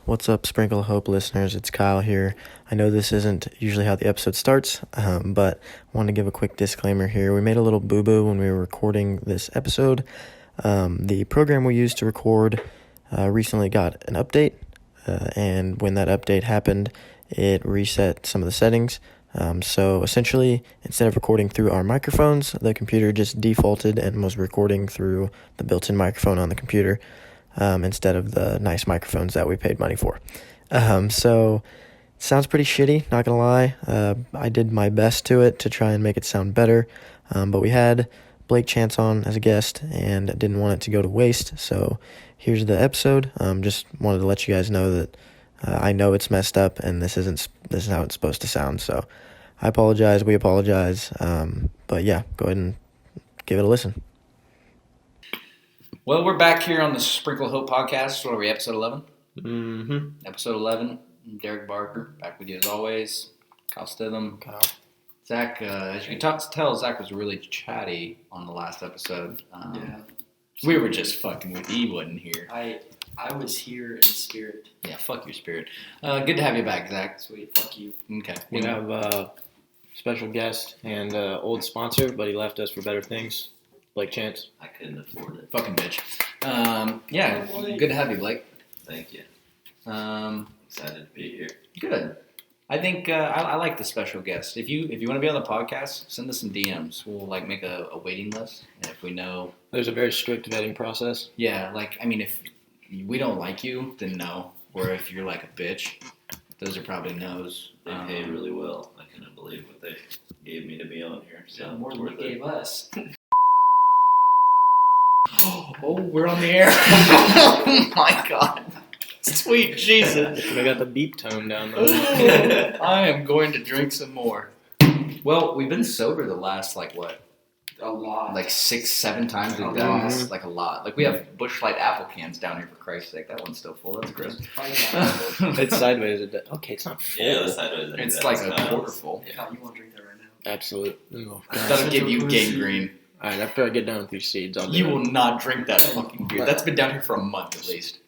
What's up, Sprinkle of Hope listeners? It's Kyle here. I know this isn't usually how the episode starts, but I want to give a quick disclaimer here. We made a little boo-boo when we were recording this episode. The program we used to record recently got an update, and when that update happened, it reset some of the settings. So essentially, instead of recording through our microphones, the computer just defaulted and was recording through the built-in microphone on the computer. Instead of the nice microphones that we paid money for. So it sounds pretty shitty, not gonna lie. I did my best to it to try and make it sound better, but we had Blake Chance on as a guest and didn't want it to go to waste, so here's the episode. Just wanted to let you guys know that I know it's messed up and this is how it's supposed to sound, so I apologize, we apologize, but yeah, go ahead and give it a listen. Well, we're back here on the Sprinkle Hope podcast. What are we, episode 11? Mm-hmm. Episode 11. Derek Barker, back with you as always. Kyle Stitham. Zach, as you can tell, Zach was really chatty on the last episode. Yeah. We were just fucking with you. He wasn't here. I was here in spirit. Yeah, fuck your spirit. Good to have you back, Zach. Sweet, fuck you. Okay. We have a special guest and old sponsor, but he left us for better things. Blake Chance. I couldn't afford it. Fucking bitch. Yeah, good to have you, Blake. Thank you. Excited to be here. Good. I think I like the special guest. If you want to be on the podcast, send us some DMs. We'll make a waiting list, and if we know, There's a very strict vetting process. yeah, if we don't like you, then no. Or if you're like a bitch, those are probably no's. They pay really well. I couldn't believe what they gave me to be on here. So More it's than worth they it. gave us. Oh, we're on the air. Oh my god. Sweet Jesus. We got the beep tone down there. I am going to drink some more. Well, we've been sober the last, A lot. 6-7 times we've A done lot. this. A lot. We have Busch Light apple cans down here, for Christ's sake. That one's still full. That's gross. It's sideways. Okay, it's not full. Yeah, that's sideways. It's like a quarter full. Kyle, you want to drink that right now? Absolute. Oh, God. That'll give you gangrene. All right, after I get done with these seeds, I'll do You it. will not drink that fucking beer. That's been down here for a month at least.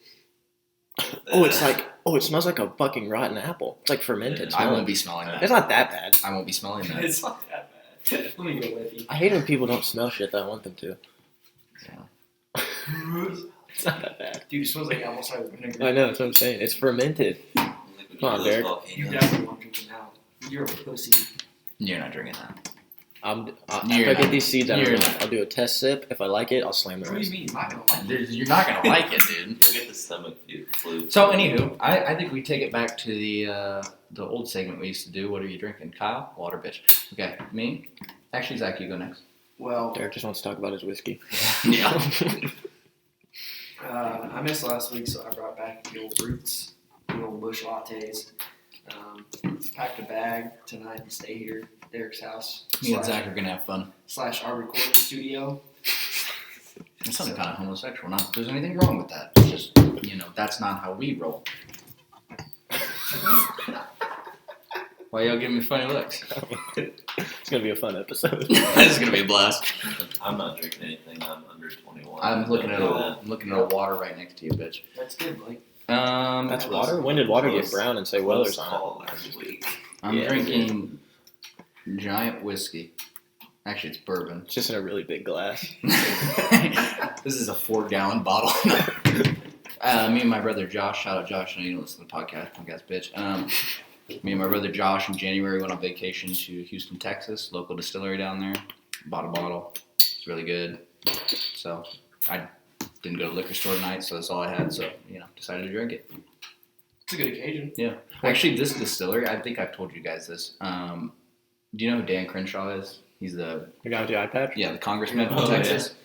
It smells like a fucking rotten apple. It's like fermented. I smell. won't be smelling that. It's not that bad. I won't be smelling that. It's not that bad. Let me go with you. I hate when people don't smell shit that I want them to. Yeah. It's not that bad. Dude, it smells like apple cider vinegar. I know, that's what I'm saying. It's fermented. Come on, Derek. You definitely want to drink it now. You're a pussy. You're not drinking that. After You're I not. get these seeds out of You're my not. mouth, I'll do a test sip. If I like it, I'll slam the What do rest. you mean? You're not going to like it. You're not gonna like it, dude. Look at the stomach flu. So, anywho, I think we take it back to the old segment we used to do. What are you drinking? Kyle? Water, bitch. Okay, me? Actually, Zach, you go next. Well, Derek just wants to talk about his whiskey. Yeah. I missed last week, so I brought back the old Roots, the old Busch lattes. Packed a bag tonight to stay here at Derek's house. Me and Zach are gonna have fun. / our recording studio. That sounded kind of homosexual. Not that there's anything wrong with that. It's just, that's not how we roll. Why y'all giving me funny looks? It's gonna be a fun episode. This is gonna be a blast. I'm not drinking anything. I'm under 21. I'm looking at Don't do a water right next to you, bitch. That's good, Blake. That's water? When did water get brown and say that. Weller's Close on call last week. I'm Yeah. drinking giant whiskey. Actually, it's bourbon. it? It's just in a really big glass. This is a 4-gallon bottle. Me and my brother Josh, shout out Josh, I know you don't listen to the podcast bitch. Me and my brother Josh in January went on vacation to Houston, Texas, local distillery down there. Bought a bottle. It's really good. So I didn't go to the liquor store tonight, so that's all I had. So, decided to drink it. It's a good occasion. Yeah. Actually, this distillery, I think I've told you guys this. Do you know who Dan Crenshaw is? He's the The guy with the eye patch? the congressman from Oh, Texas.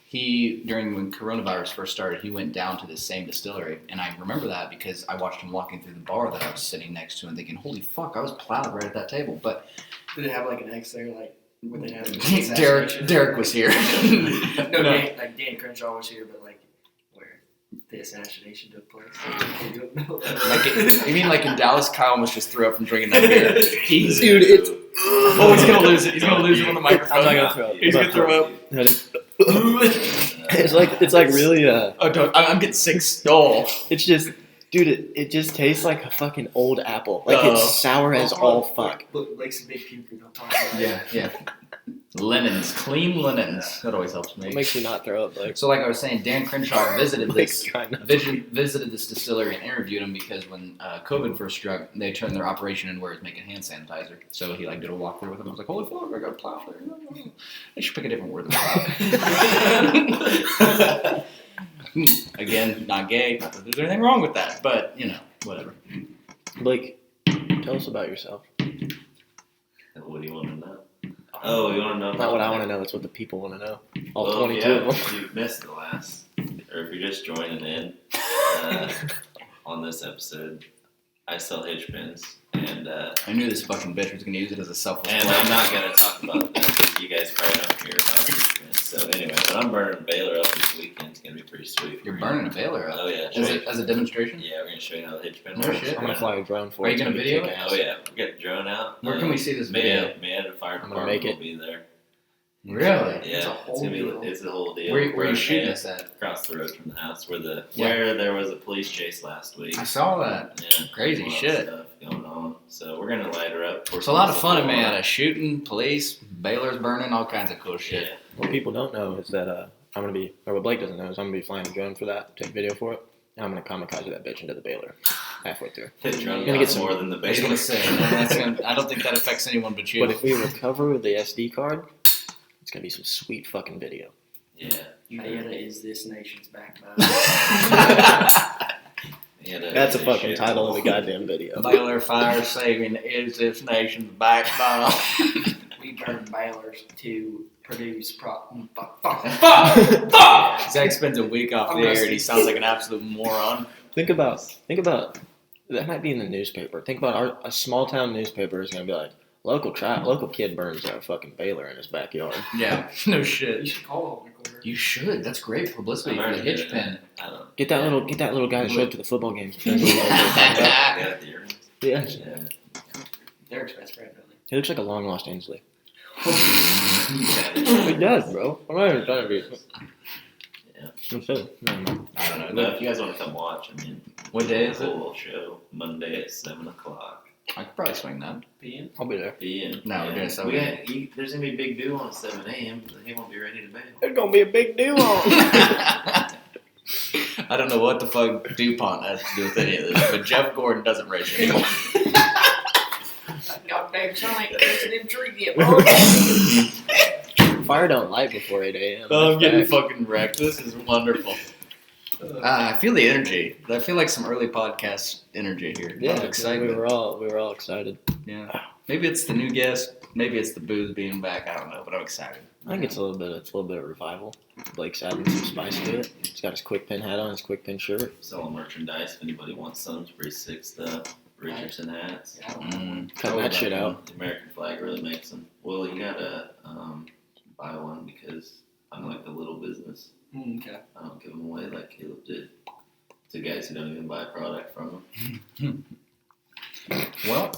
He, when coronavirus first started, he went down to this same distillery. And I remember that because I watched him walking through the bar that I was sitting next to and thinking, holy fuck, I was plowed right at that table. But Did they have an X there, where they had Derek was here. No, Dan Crenshaw was here, but where the assassination took place. You mean in Dallas, Kyle almost just threw up from drinking that beer? Dude, it's... Oh, he's going to lose it. He's going to lose it on the microphone. I'm not gonna throw up. He's going to throw up. It's like really Oh, don't, I'm getting sick stole. it's just Dude, it just tastes like a fucking old apple. Like Oh. it's sour as all fuck. Look like some big puker. Don't talk about it. Yeah. Linens, clean linens. That always helps me. It makes you not throw up. Like, So, like I was saying, Dan Crenshaw visited this kind of. visited this distillery and interviewed him because when COVID first struck, they turned their operation in where it's making hand sanitizer. So he like did a walkthrough with him. I was like, holy fuck, I got a plow there. They should pick a different word than plow. Again, not gay. Not that there's anything wrong with that, but you know, whatever. Blake, tell us about yourself. What do you want to know? Oh, you want to know? Not what I want to know. It's what the people want to know. All Well, 22 yeah, of them. if you missed the last, or if you're just joining in on this episode, I sell hitch pins, and I knew this fucking bitch was gonna use it as a selfless I'm plug. not gonna talk about that because you guys probably don't hear about hitch pins. So anyway, but I'm burning Baylor up this weekend. It's gonna be pretty sweet. You're burning a Baylor up. Oh yeah, As a demonstration? yeah, we're gonna show you how the hitch pin No works. shit. I'm going to fly a drone for Are it. you gonna It's video kick it? ass. Oh yeah, we got the drone out. Where can we see this video? Man, the fire I'm gonna department make it. will be there. Really? Yeah, It's a whole gonna be. deal. It's a whole deal. Where We're you in shooting Man- this at? Across the road from the house, where Yeah. there was a police chase last week. I saw that. Yeah, Crazy a lot of shit. stuff going on. So we're gonna light her up. It's a lot of fun in Marietta. Shooting, police, Baylor's burning, all kinds of cool shit. Yeah. What people don't know is that I'm going to be, or what Blake doesn't know is I'm going to be flying a drone for that, take video for it, and I'm going to kamikaze that bitch into the Baylor halfway through. Hit drone Gonna get costs some- more than the I was base. gonna say, I don't think that affects anyone but you. But if we recover the SD card, it's going to be some sweet fucking video. Yeah. Marietta is this nation's backbone. That's a fucking title of the goddamn video. Baylor fire saving is this nation's backbone. We burn Baylors to produce Zach spends a week off the air and he sounds like an absolute moron. Think about that might be in the newspaper. Think about a small town newspaper is going to be like, local kid burns a fucking Baylor in his backyard. Yeah, no You shit. should call on the corner. You should. That's great publicity for the hitch pin. I don't. Get that little guy to show up to the football games. I got the earrings. Yeah. Yeah. They're expensive, right? Don't they? He looks like a long lost Ainsley. Yeah. He does, bro. I'm not even trying to be. Yeah. I'm so, never mind. I don't know. No, if you guys want to come watch, I mean, What day is it? Full show Monday at 7:00 I could probably swing that. p.m. I'll be there. p.m. No, we're doing 7 We a.m. there's gonna be a big dew on 7 a.m. But he won't be ready to bail. There's gonna be a big deal on. I don't know what the fuck DuPont has to do with any of this, but Jeff Gordon doesn't race anymore. Goddamn son ain't catching them tree yet, Fire don't light before 8 a.m. Oh, I'm That's getting fact. fucking wrecked. This is wonderful. I feel the energy. I feel like some early podcast energy here. Yeah, I'm excited. we were all excited. Yeah. Maybe it's the new guest. Maybe it's the booze being back. I don't know, but I'm excited. I think it's a little bit of revival. Blake's adding some spice to it. He's got his quick pin hat on, his quick pin shirt. Selling merchandise. If anybody wants some, it's pretty sick stuff. Richardson hats. Cutting that shit out. The American flag really makes them. Well, you gotta buy one because I'm like the little business. Okay. I don't give them away like Caleb did to guys who don't even buy product from him. Well,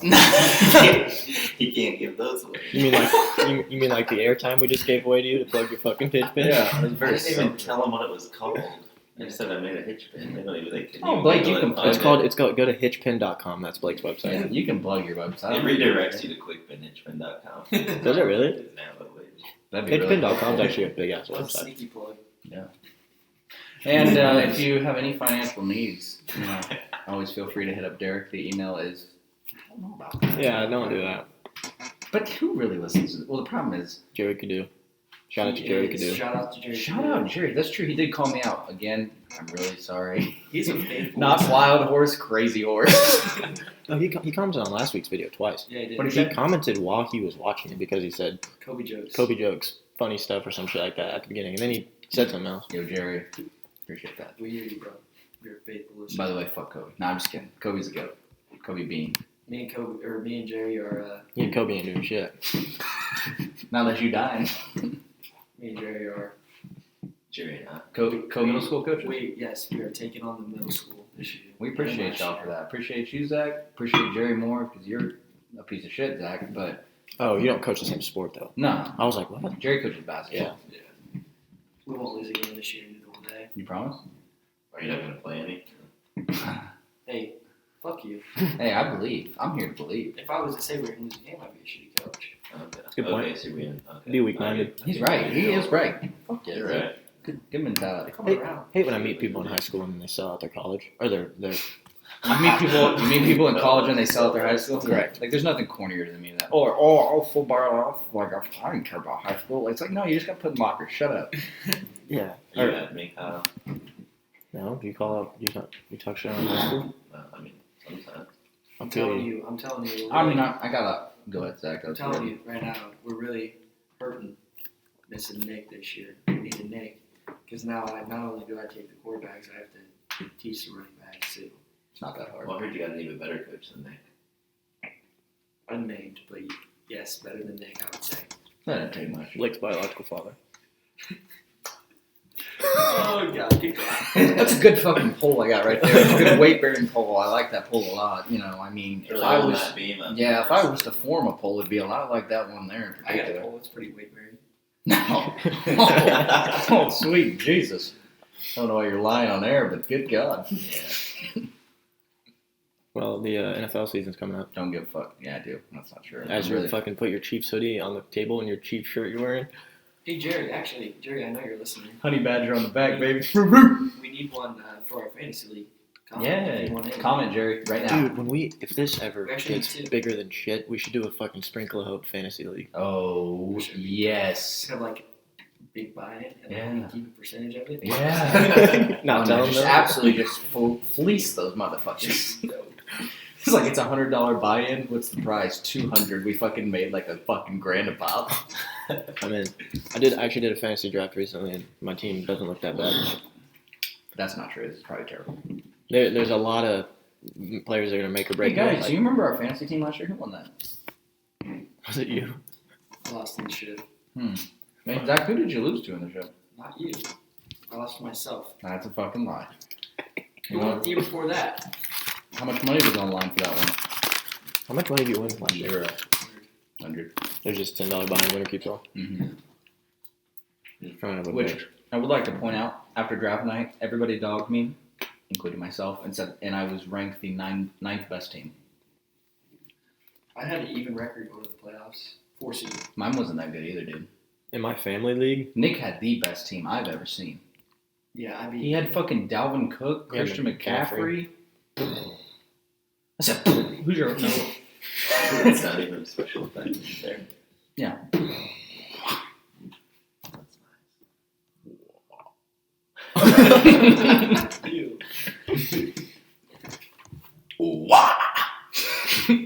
He can't give those away. You mean like you mean like the airtime we just gave away to you to plug your fucking pitch pin? yeah, it's I very didn't even simple. tell them what it was called. I just said I made a hitch pin. They don't even. They couldn't Oh, even Blake, Google you it can and plug It's find called it. it's called go to hitchpin.com. That's Blake's Yeah, website. you can plug your website. It redirects you to quickpinhitchpin.com. Does it really? It's now a wage. That'd be really Hitchpin.com is cool. actually a big ass That's a website. sneaky plug. And if you have any financial needs, always feel free to hit up Derek. The email is. I don't know about that. Yeah, don't do that. But who really listens to it? Well, the problem is. Jerry Cadu. Shout out to Jerry Cadu. Shout out to Jerry. Shout out, Jerry. That's true. He did call me out. Again, I'm really sorry. He's a faithful. Not wild horse, crazy horse. No, he commented on last week's video twice. Yeah, he did. What did He commented while he was watching it because he said Kobe jokes. Kobe jokes, funny stuff or some shit like that at the beginning, and then he said something else. Yo, Jerry. Appreciate that. We hear you, bro. You're a faithful listener. By the way, fuck Kobe. No, I'm just kidding. Kobe's a goat. Kobe Bean. Me and Jerry are. He and Kobe ain't doing shit. Not unless you dying. Me and Jerry are. Jerry and I. Co-middle school coaches. We are taking on the middle school this year. We appreciate y'all for that. Appreciate you, Zach. Appreciate Jerry more because you're a piece of shit, Zach. But Oh, you don't coach the same sport though. no, I was like, what? Jerry coaches basketball. We won't lose again this year in the middle of the day. You promise? Are you not gonna play any? Hey, fuck you. Hey, I believe. I'm here to believe. If I was to say we were going to lose a game, I'd be a shitty coach. Okay. a good point. Okay, so we okay. Be weak-minded. He's right. He is right. Fuck yeah, You're right. right. Good mentality. Come Hey, around. hate when I meet people in high school and then they sell out their college or their You meet people in college and they sell at their high school? Correct. Like, there's nothing cornier than me than that. I'll football off. Like, I didn't care about high school. It's like, no, you just got put in lockers. Shut up. yeah. You Or, had me, Kyle. no, do you call up? You talk shit on high school? I mean, sometimes. I'm feel telling you. you. I'm telling you. I mean, I gotta go ahead, Zach. I'm telling you right now, we're really hurting missing Nick this year. We need a Nick. Because now, not only do I take the quarterbacks, I have to teach the running backs too. It's not that hard. Well, I heard you got an even better coach than Nick. Unnamed, but yes, better than Nick, I would say. That didn't take much. Blake's biological father. Oh, God. That's a good fucking poll I got right there. It's a good weight bearing poll. I like that poll a lot. You know, I mean, if Really I on was, that beam up yeah, if there. I was to form a poll, it'd be a lot like that one there in I got a particular. poll. It's pretty weight bearing. No. Oh, sweet Jesus. I don't know why you're lying on air, but good God. Yeah. Well, the NFL season's coming up. Don't give a fuck. Yeah, I do. That's not true. As you Really. fucking put your Chiefs hoodie on the table and your Chiefs shirt you're wearing. Hey, Jerry, I know you're listening. Honey Badger on the back, baby. We need one for our fantasy league. Yeah. Comment, Jerry, right now. Dude, if this ever We actually gets need to. bigger than shit, we should do a fucking Sprinkle of Hope fantasy league. Oh, yes. Just have like big buy-in and Yeah. keep a percentage of it. Yeah. Not Oh, no, telling just them. absolutely just fleece those motherfuckers. It's like it's $100 buy-in. What's the price? $200. We fucking made like a fucking grand a pop. I mean, I actually did a fantasy draft recently, and my team doesn't look that bad. That's not true. This is probably terrible. There's a lot of players that are gonna make or Hey break. guys, it. do you remember our fantasy team last year? Who won that? Was it you? Lost in the shit. Man, Zach, who did you lose to in the show? Not you. I lost to myself. That's a fucking lie. You Well, know, the year before that. how much money was on the line for that one? How much money do you win last year? 0. 100. There's just $10 buy-in, winner keeps all. Mm-hmm. Trying to Which I would like to point out, after draft night, everybody dogged me, including myself, and I was ranked the ninth best team. I had an even record going to the playoffs. 4 seed. Mine wasn't that good either, dude. in my family league. Nick had the best team I've ever seen. Yeah, I mean, He had fucking Dalvin Cook, Yeah, Christian McCaffrey. McCaffrey. I said, who's your no? It's not even a special effect there. Yeah. That's Ew. Okay.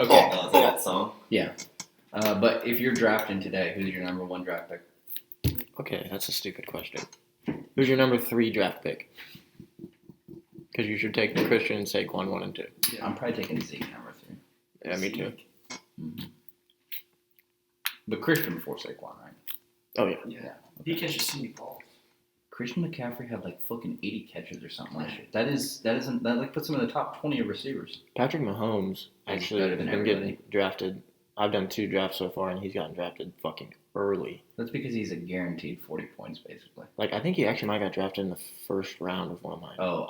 Oh, is that song? But if you're drafting today, who's your number one draft pick? Okay, that's a stupid question. Who's your number 3 draft pick? Because you should take Christian and Saquon 1 and 2. I'm probably taking Zeke number 3. Yeah, me too. Mm-hmm. But Christian before Saquon, right? Oh yeah. Yeah. He catches so many balls. Christian McCaffrey had like fucking 80 catches or something last year. That like puts him in the top 20 of receivers. Patrick Mahomes He's actually better has than been everybody. getting drafted. I've done 2 drafts so far, and he's gotten drafted fucking early. That's because he's a guaranteed 40 points, basically. Like, I think he actually might have got drafted in the first round of one of mine. Oh,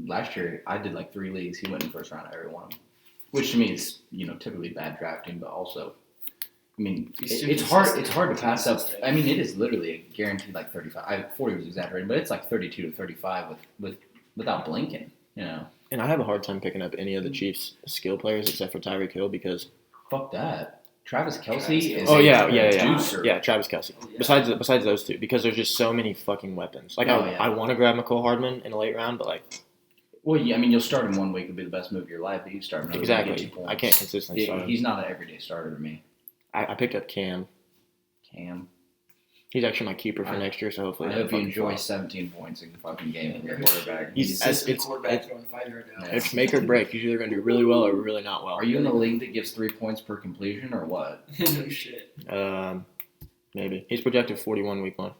last year I did like 3 leagues. He went in the first round of every one of them, which to me is typically bad drafting, but also, I mean, He's too it's hard. It's consistent. hard to pass up. Consistent. I mean, it is literally a guaranteed like 35. 40 was exaggerated, but it's like 32 to 35 without blinking. And I have a hard time picking up any of the Chiefs' skill players except for Tyreek Hill because. Fuck that. Travis Kelce Travis is Kelce. Oh a yeah. juicer. Yeah, Travis Kelce. Oh, yeah. Besides those 2, because there's just so many fucking weapons. Like Oh, yeah. I want to grab McCole Hardman in a late round, but like Well, yeah, I mean, you'll start him one week, it'll be the best move of your life, but you start him another week, get you exactly, points. I can't consistently Yeah, start him. he's not an everyday starter to me. I picked up Cam. Cam. He's actually my keeper for I- next year, so hopefully. I that hope you fucking enjoy falls. 17 points in the fucking game from your quarterback. He's- Consistent it's- quarterback throwing 5-yard down. It's make or break. He's either going to do really well or really not well. Are you in the league that gives 3 points per completion or what? No shit. Maybe he's projected 41 week 1.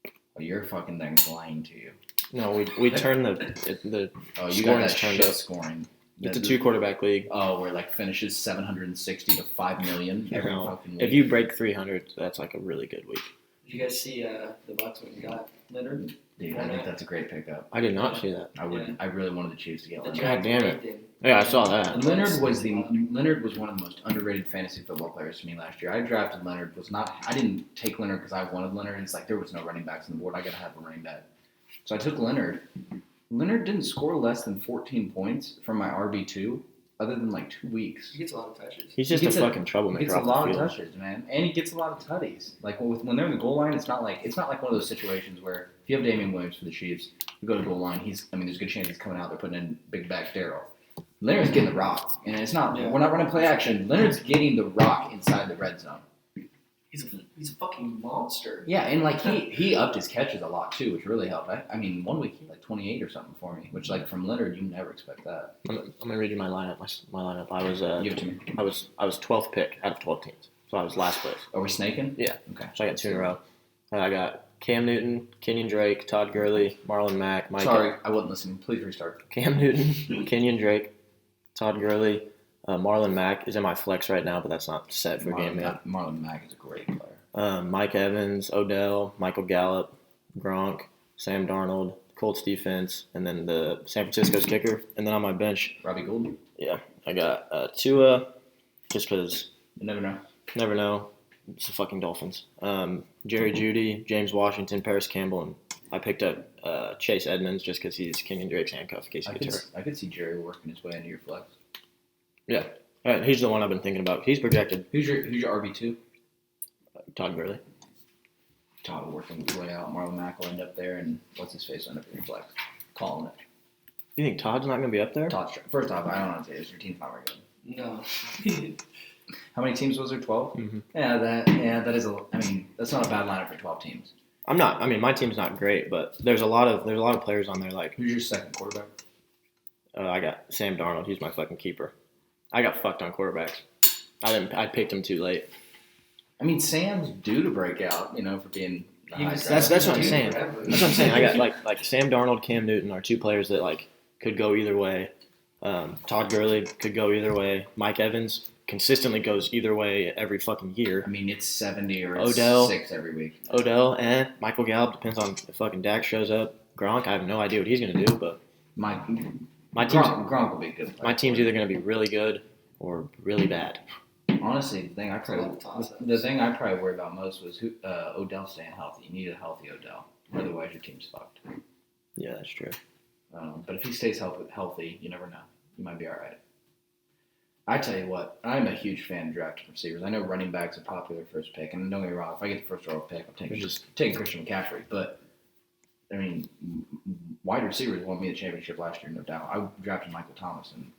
Oh, your fucking thing's lying to you. No, we turned the Oh, you got Scoring's that turned shit up. scoring. it's a That- 2 quarterback league. Oh, where like finishes 760 to 5 million every No. fucking week. If you break 300, that's like a really good week. Did you guys see the Bucks went and got Leonard? Dude, I think that's a great pickup. I did not see that. I really wanted the Chiefs to get The Leonard. God damn it. Nathan. Yeah, I saw that. Leonard was one of the most underrated fantasy football players to me last year. I drafted Leonard. I didn't take Leonard because I wanted Leonard. It's like there was no running backs on the board. I gotta have a running back. So I took Leonard. Leonard didn't score less than 14 points from my RB2 other than like 2 weeks. He gets a lot of touches. He's just He a gets fucking He troublemaker gets a off lot the of field. touches, man, and he gets a lot of tutties. Like when they're in the goal line, it's not like one of those situations where if you have Damian Williams for the Chiefs, you go to the goal line. There's a good chance he's coming out. They're putting in big back Darryl. Leonard's getting the rock, and it's not. Yeah. We're not running play action. Leonard's getting the rock inside the red zone. He's a fucking monster. Yeah, and like he upped his catches a lot too, which really helped. I mean, 1 week he had like 28 or something for me, which like from Leonard you never expect that. I'm gonna read you my lineup. My lineup. I was Give it to me. I was 12th pick out of 12 teams, so I was last place. Are we snaking? Yeah. Okay. So I got 2 in a row. I got Cam Newton, Kenyon Drake, Todd Gurley, Marlon Mack, Mike. Sorry, I wasn't listening. Please restart. Cam Newton, Kenyon Drake, Todd Gurley, Marlon Mack is in my flex right now, but that's not set for game yet. Marlon Mack is a great player. Mike Evans, Odell, Michael Gallup, Gronk, Sam Darnold, Colts defense, and then the San Francisco's kicker. And then on my bench, Robbie Gould. I got Tua, just because You never know. never know. It's the fucking Dolphins. Jerry Jeudy, James Washington, Paris Campbell, and I picked up Chase Edmonds just because he's Kenyon Drake's handcuff in case he gets hurt. I could see Jerry working his way into your flex. He's the one I've been thinking about. He's projected. Who's your RB2? Todd Gurley. Todd will working his way out. Marlon Mack will end up there, and what's his face will end up in your flex. Calling it. You think Todd's not going to be up there? First off, I don't know what to say. Your team's not very good. No. How many teams was there? 12. Mhm. Yeah, that is a. I mean, that's not a bad lineup for 12 teams. My team's not great, but there's a lot of players on there. Like Who's your second quarterback? I got Sam Darnold. He's my fucking keeper. I got fucked on quarterbacks. I picked him too late. I mean, Sam's due to break out. For being. the high draft. That's what I'm saying. Forever. That's what I'm saying. I got like Sam Darnold, Cam Newton are 2 players that like could go either way. Todd Gurley could go either way. Mike Evans consistently goes either way every fucking year. I mean, it's 70 or it's Odell. 6 every week. Odell and Michael Gallup depends on if fucking Dak shows up. Gronk, I have no idea what he's gonna do, but my team's Gronk will be a good player. my team's either gonna be really good or really bad. Honestly, the thing I probably worry about most was Odell staying healthy. You need a healthy Odell, otherwise your team's fucked. Yeah, that's true. But if he stays healthy, you never know. You might be all right. I tell you what, I'm a huge fan of drafting receivers. I know running back's a popular first pick, and don't get me wrong, if I get the first overall pick, I'm taking Christian McCaffrey. But I mean, wide receivers won me the championship last year, no doubt. I drafted Michael Thomas, and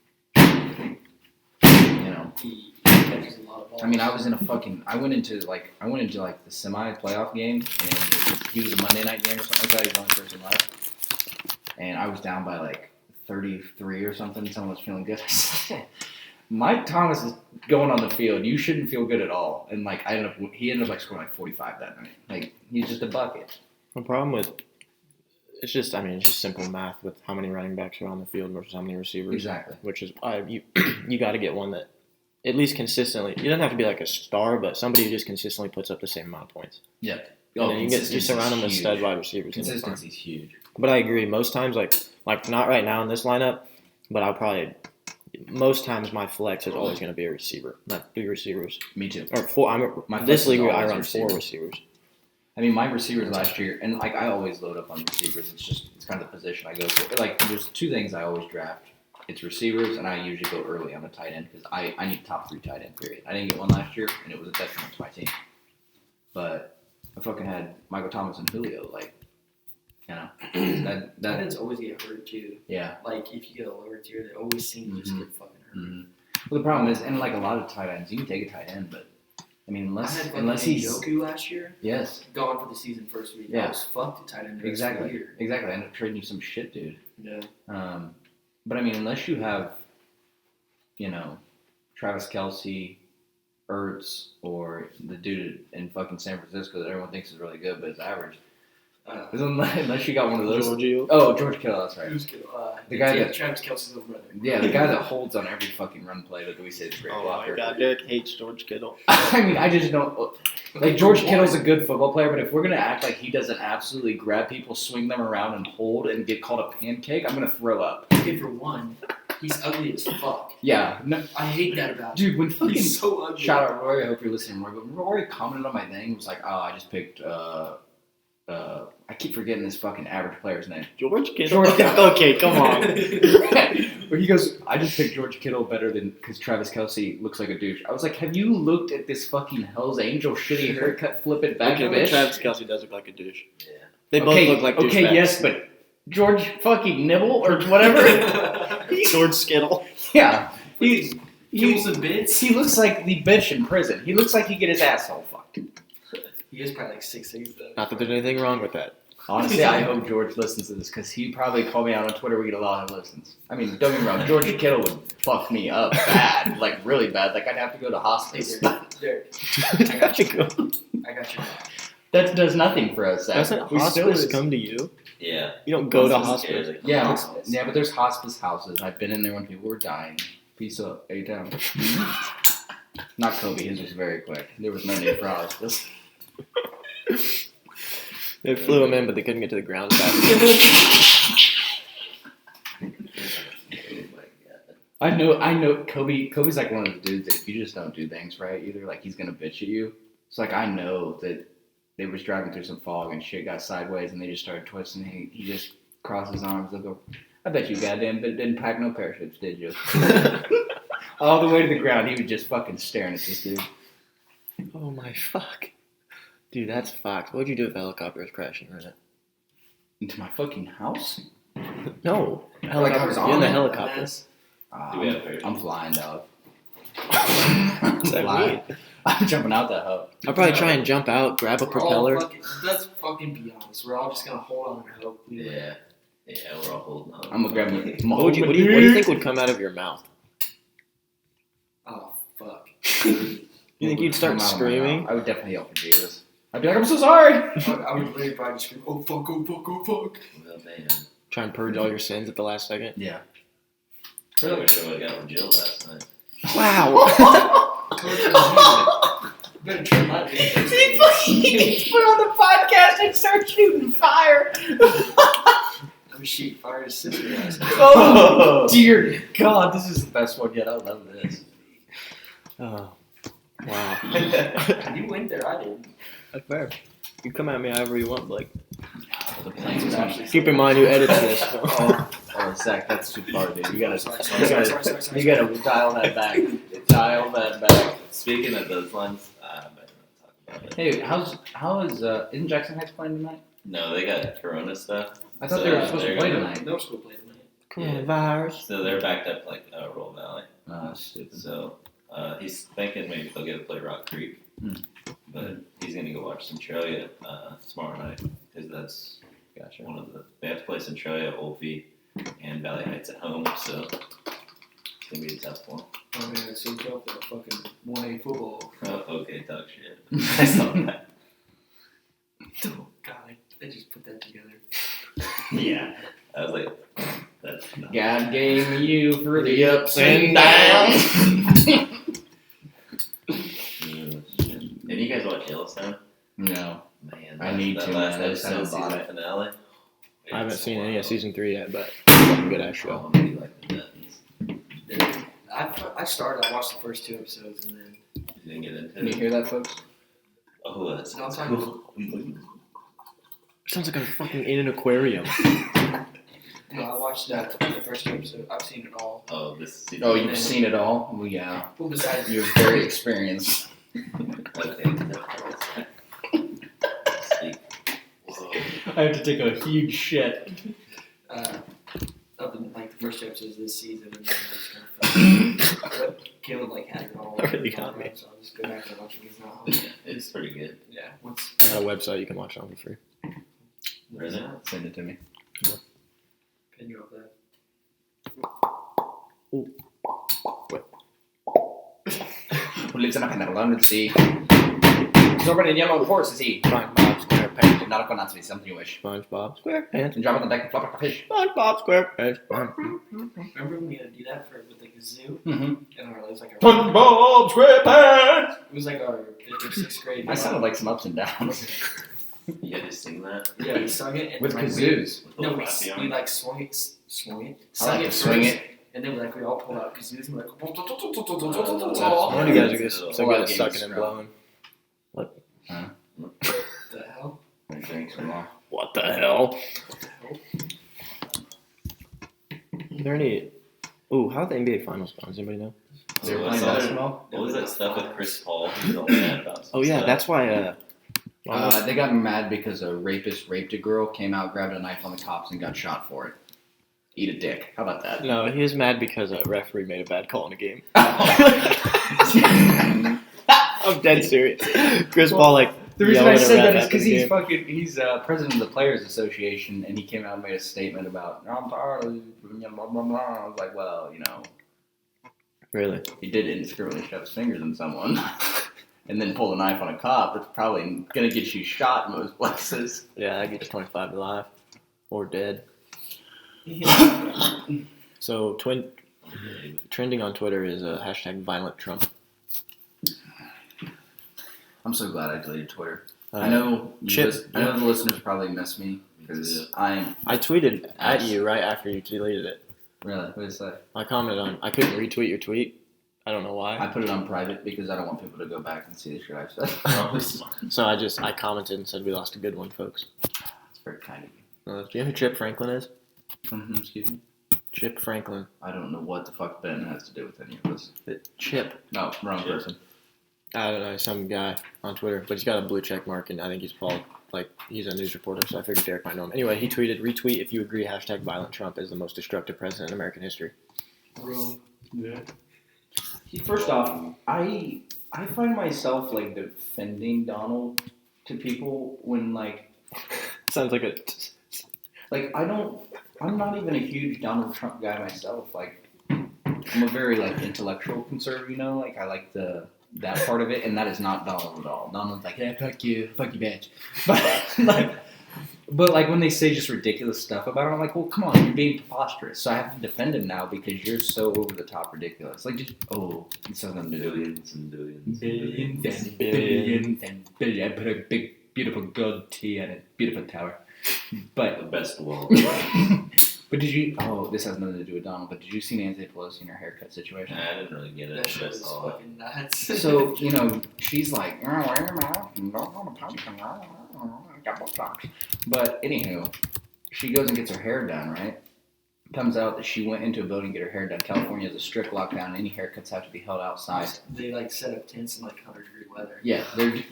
He catches a lot of balls. I mean, I went into the semi playoff game, and he was a Monday night game or something like that. He was the only person left, and I was down by like 33 or something. Someone was feeling good. Mike Thomas is going on the field. You shouldn't feel good at all. And like he ended up like scoring like 45 that night. Like he's just a bucket. The problem with it's just simple math with how many running backs are on the field versus how many receivers. Exactly. Which is you got to get one that at least consistently. You don't have to be like a star, but somebody who just consistently puts up the same amount of points. Yeah. And then you surround them with stud wide receivers. Consistency's huge. But I agree. Most times, like not right now in this lineup, but most times my flex is always going to be a receiver, not 3 receivers Me too. or 4. My This flex is league I always run 4 receivers. receivers. I mean, my receivers last year, and like I always load up on receivers. It's kind of the position I go for. Like there's 2 things I always draft. It's receivers, and I usually go early on a tight end because I need top 3 tight end. Period. I didn't get one last year, and it was a detriment to my team. But I fucking had Michael Thomas and Julio. Like, that Tight ends always get hurt too. yeah. Like if you get a lower tier, they always seem to just get fucking hurt. Mm-hmm. Well, the problem is, and like a lot of tight ends, you can take a tight end, but I mean, I had unless he's Njoku last year, yes, gone for the season first week. Yeah. I was fucked at tight end the rest exactly, of the year. exactly. I ended up trading you some shit, dude. Yeah. But I mean, unless you have, Travis Kelce, Ertz, or the dude in fucking San Francisco that everyone thinks is really good but is average, Unless you got one of those. Giorgio. Oh, George Kittle, that's right. Who's good? The guy yeah, that- Travis Kelce's little brother. Yeah, the guy that holds on every fucking run play that we say is a great Oh blocker. my God, Derek hates George Kittle. I mean, I just don't. Like, George Kittle's a good football player, but if we're going to act like he doesn't absolutely grab people, swing them around, and hold and get called a pancake, I'm going to throw up. Okay, for one, he's ugly as fuck. Yeah. No, I hate that about him. dude, when fucking. He's so ugly. Shout out Rory, I hope you're listening, Rory. But Rory commented on my thing, was like, oh, I just picked, I keep forgetting this fucking average player's name. George Kittle? George Kittle. Okay, come on. Where he goes, I just picked George Kittle better than, because Travis Kelce looks like a douche. I was like, have you looked at this fucking Hell's Angel shitty haircut flipping back, Okay, but bitch? Travis Kelce does look like a douche. Yeah. They both look like douchebags. Okay, yes, but George fucking Nibble or whatever. George Skittle. Yeah, he Kills and bits. he looks like the bitch in prison. He looks like he get his asshole fucked. He is probably like 6'6" though. Not that there's anything wrong with that. Honestly, I hope George listens to this because he probably called me out on Twitter. We get a lot of listens. I mean, don't get me wrong, George Kittle would fuck me up bad, like really bad. Like I'd have to go to hospice. Derek, I got you. I got you. That does nothing for us. Zach. Doesn't We still hospice is- come to you? Yeah. You don't go to Hospice hospice. cares. Yeah, Hospice. yeah, but there's hospice houses. I've been in there when people were dying. Peace up, A-Town. Not Kobe, his was very quick. There was no need for hospice. They flew him in, but they couldn't get to the ground fast enough. Oh my God. I know Kobe's like one of those dudes that if you just don't do things right, either like he's gonna bitch at you. It's like I know that they was driving through some fog and shit got sideways and they just started twisting. He just crossed his arms and go, I bet you goddamn didn't pack no parachutes, did you? All the way to the ground, he was just fucking staring at this dude. Oh my fuck. Dude, that's fucked. What'd you do if a helicopter was crashing right now? Into my fucking house? No. Like I was You're in the on it? helicopter. Do we have parachutes? I'm flying, dog. What's that Flying. mean? I'm jumping out that hub. I'll probably try and jump out, grab a We're propeller. all fucking, let's fucking be honest. We're all just gonna hold on and hope. Yeah. Yeah, we're all holding on. I'm gonna grab my What do you think would come out of your mouth? Oh fuck. You think you'd start Come out of my screaming? mouth. I would definitely yell for Jesus. I'd be like, I'm so sorry. I would literally probably just scream, oh fuck, oh fuck, oh fuck. Well, damn. Try and purge all your sins at the last second? Yeah. I wish I would have got with Jill last night. Wow. Better try not to. He fucking put on the podcast and start shooting fire. Oh shit, fired his sister ass. Oh dear God, this is the best one yet. I love this. Oh. Wow. You went there, I didn't. That's fair. You come at me however you want, Blake. The plane's actually. Keep in mind who edits this. Oh, Zach, that's too far, dude. You gotta, Sorry, you gotta dial that back. Dial that back. Speaking of those ones, I better not talk about it. Hey, how is isn't Jackson Heights playing tonight? No, they got Corona stuff. I thought So, they were supposed to they're play gonna- tonight. No school played tonight. Coronavirus. So they're backed up like Roll Valley. Oh, stupid. So he's thinking maybe they'll get to play Rock Creek. But he's going to go watch Centralia tomorrow night because that's Gotcha. one of the. They have to play Centralia, Olfie, and Valley Heights at home. So it's going to be a tough one. Oh man, it's so tough that fucking 1A football. Oh, okay, talk shit. I saw that. Oh god, they just put that together. Yeah. I was like, that's not. God gave me you for the ups and downs. Did you guys watch Yellowstone? No. Man, I need that to, last man. I just episode, haven't bought season it. finale. I haven't It's seen any of horrible. season 3 yet, but it's a fucking good ass show. Oh, maybe like the Duttons. I started, I watched the first 2 episodes and then. You didn't get into Can you it? hear that, folks? Oh, that's No, it's fine. Sounds like I'm fucking in an aquarium. No, I watched the first 2 episodes. I've seen it all. Oh, this season. Oh, you've seen it all? Well, yeah. Well, besides, You're very experienced. Okay. See. Whoa. I have to take a huge shit. of the, like the first 2 episodes of this season, and then I just kind of felt but Caleb like had it all. Really got me. So I'll just go back and watch it again now. It's pretty good. Yeah. What's I got a website you can watch it on for free. Is it? Send it to me. Can you off that? Who lives in a Pennsylvania sea? Sorbet and yellow horse is he? Fine, Bob's gonna pay Naruto Natsu, something you wish. SpongeBob SquarePants. And drop on the deck and flop like a fish. SpongeBob SquarePants. Remember when we had to do that with like a zoo? Mm-hmm. And it was like our, SpongeBob SquarePants. it was like our 5th or 6th grade. I sounded like some ups and downs. You had to sing that Yeah, we sung it. And With like, kazoos. with No, little we, Rappy on we it. like swung it. Swung it. I like to swing first, it. And then we all pulled out kazoos and we're like. One Oh, of you guys are yeah. so A good lot at of games, sucking and bro. blowing. The hell? I'm drinking some more. What the hell? Are there any? Ooh, how are the NBA Finals going? Does anybody know? They were So playing what's that? basketball. What was that stuff with Chris Paul? He was all mad about some Oh yeah, stuff. that's why. They got mad because a rapist raped a girl, came out, grabbed a knife on the cops, and got shot for it. Eat a dick. How about that? No, he was mad because a referee made a bad call in a game. I'm dead serious. Chris Paul The reason I yelled at a said that ref is after because the game. he's president of the Players Association, and he came out and made a statement about I'm tired of blah blah blah. I was like, well, you know, Really? he did indiscriminately shove his fingers in someone, and then pull a knife on a cop. That's probably gonna get you shot in most places. Yeah, that gets 25 to life or dead. So trending on Twitter is hashtag violent Trump. I'm so glad I deleted Twitter. Uh, I know Chip- I know the listeners probably miss me because I'm I tweeted at you right after you deleted it. really. What is that? I commented on. I couldn't retweet your tweet. I don't know I why. put it on private because I don't want people to go back and see the shit I've said. So I commented and said we lost a good one, folks. It's very kind of you. Do you know who Chip Franklin is? Excuse me. Chip Franklin. I don't know what the fuck Ben has to do with any of this. Chip. No, wrong Chip. person. I don't know, some guy on Twitter, but he's got a blue check mark, and I think he's called, like, he's a news reporter, so I figured Derek might know him. Anyway, he tweeted, retweet if you agree, hashtag violent Trump is the most destructive president in American history. Bro. First off, I find myself like defending Donald to people when like Sounds like a... I'm not even a huge Donald Trump guy myself. Like I'm a very like intellectual conservative, you know. Like I like that part of it, and that is not Donald at all. Donald's like, yeah, fuck you, bitch. But like when they say just ridiculous stuff about him, I'm like, well, come on, you're being preposterous. So I have to defend him now because you're so over the top ridiculous. Like just it's something to do. Billions and billions. Billions and billions and billions. I put a big, beautiful gold T on it. Beautiful tower. But The best wall. but did you? Oh, this has nothing to do with Donald. But did you see Nancy Pelosi in her haircut situation? I didn't really get it. That shit but I was saw it. fucking nuts. So you know, she's like, wear your mask and don't go to public. But anywho, she goes and gets her hair done. Right? Comes out that she went into a building to get her hair done. California has a strict lockdown. Any haircuts have to be held outside. They like set up tents in like 100-degree weather. Yeah,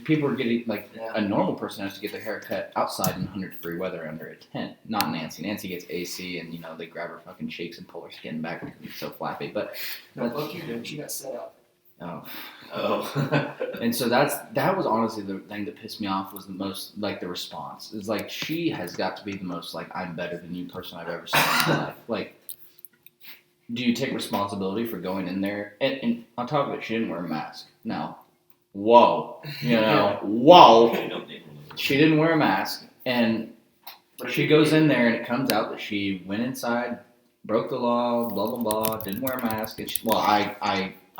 people are getting like Yeah. a normal person has to get their hair cut outside in 100-degree weather under a tent. Not Nancy. Nancy gets AC, and you know they grab her fucking cheeks and pull her skin back because it's so flappy. But No, fuck you, dude. She got set up. oh, Oh. and so that was honestly the thing that pissed me off was the most like the response. It's like she has got to be the most like I'm better than you person I've ever seen in my life. Like, do you take responsibility for going in there? And on top of it, she didn't wear a mask. Now, whoa, you know, whoa. I don't think we'll- She didn't wear a mask, and she goes in there, and it comes out that she went inside, broke the law, blah blah blah, didn't wear a mask. And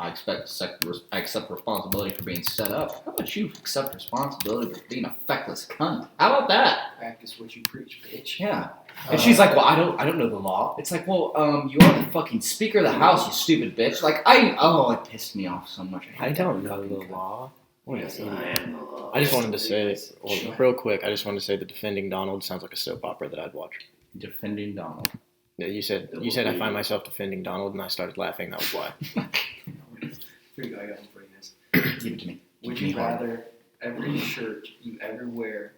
I accept responsibility for being set up. How about you accept responsibility for being a feckless cunt? How about that? Practice what you preach, bitch. Yeah. And she's like, well, I don't know the law. It's like, well, you are the fucking Speaker of the House, you stupid bitch. Like, it pissed me off so much. I don't know the law. What Yes, is I it? am the law. I just wanted to say, well, Sure. real quick, I just wanted to say that Defending Donald sounds like a soap opera that I'd watch. Defending Donald. Yeah, you said I find myself defending Donald, and I started laughing. That was why. Here you go. I got one for you guys. Give it to me. Would Give it you to me hard. rather every shirt you ever wear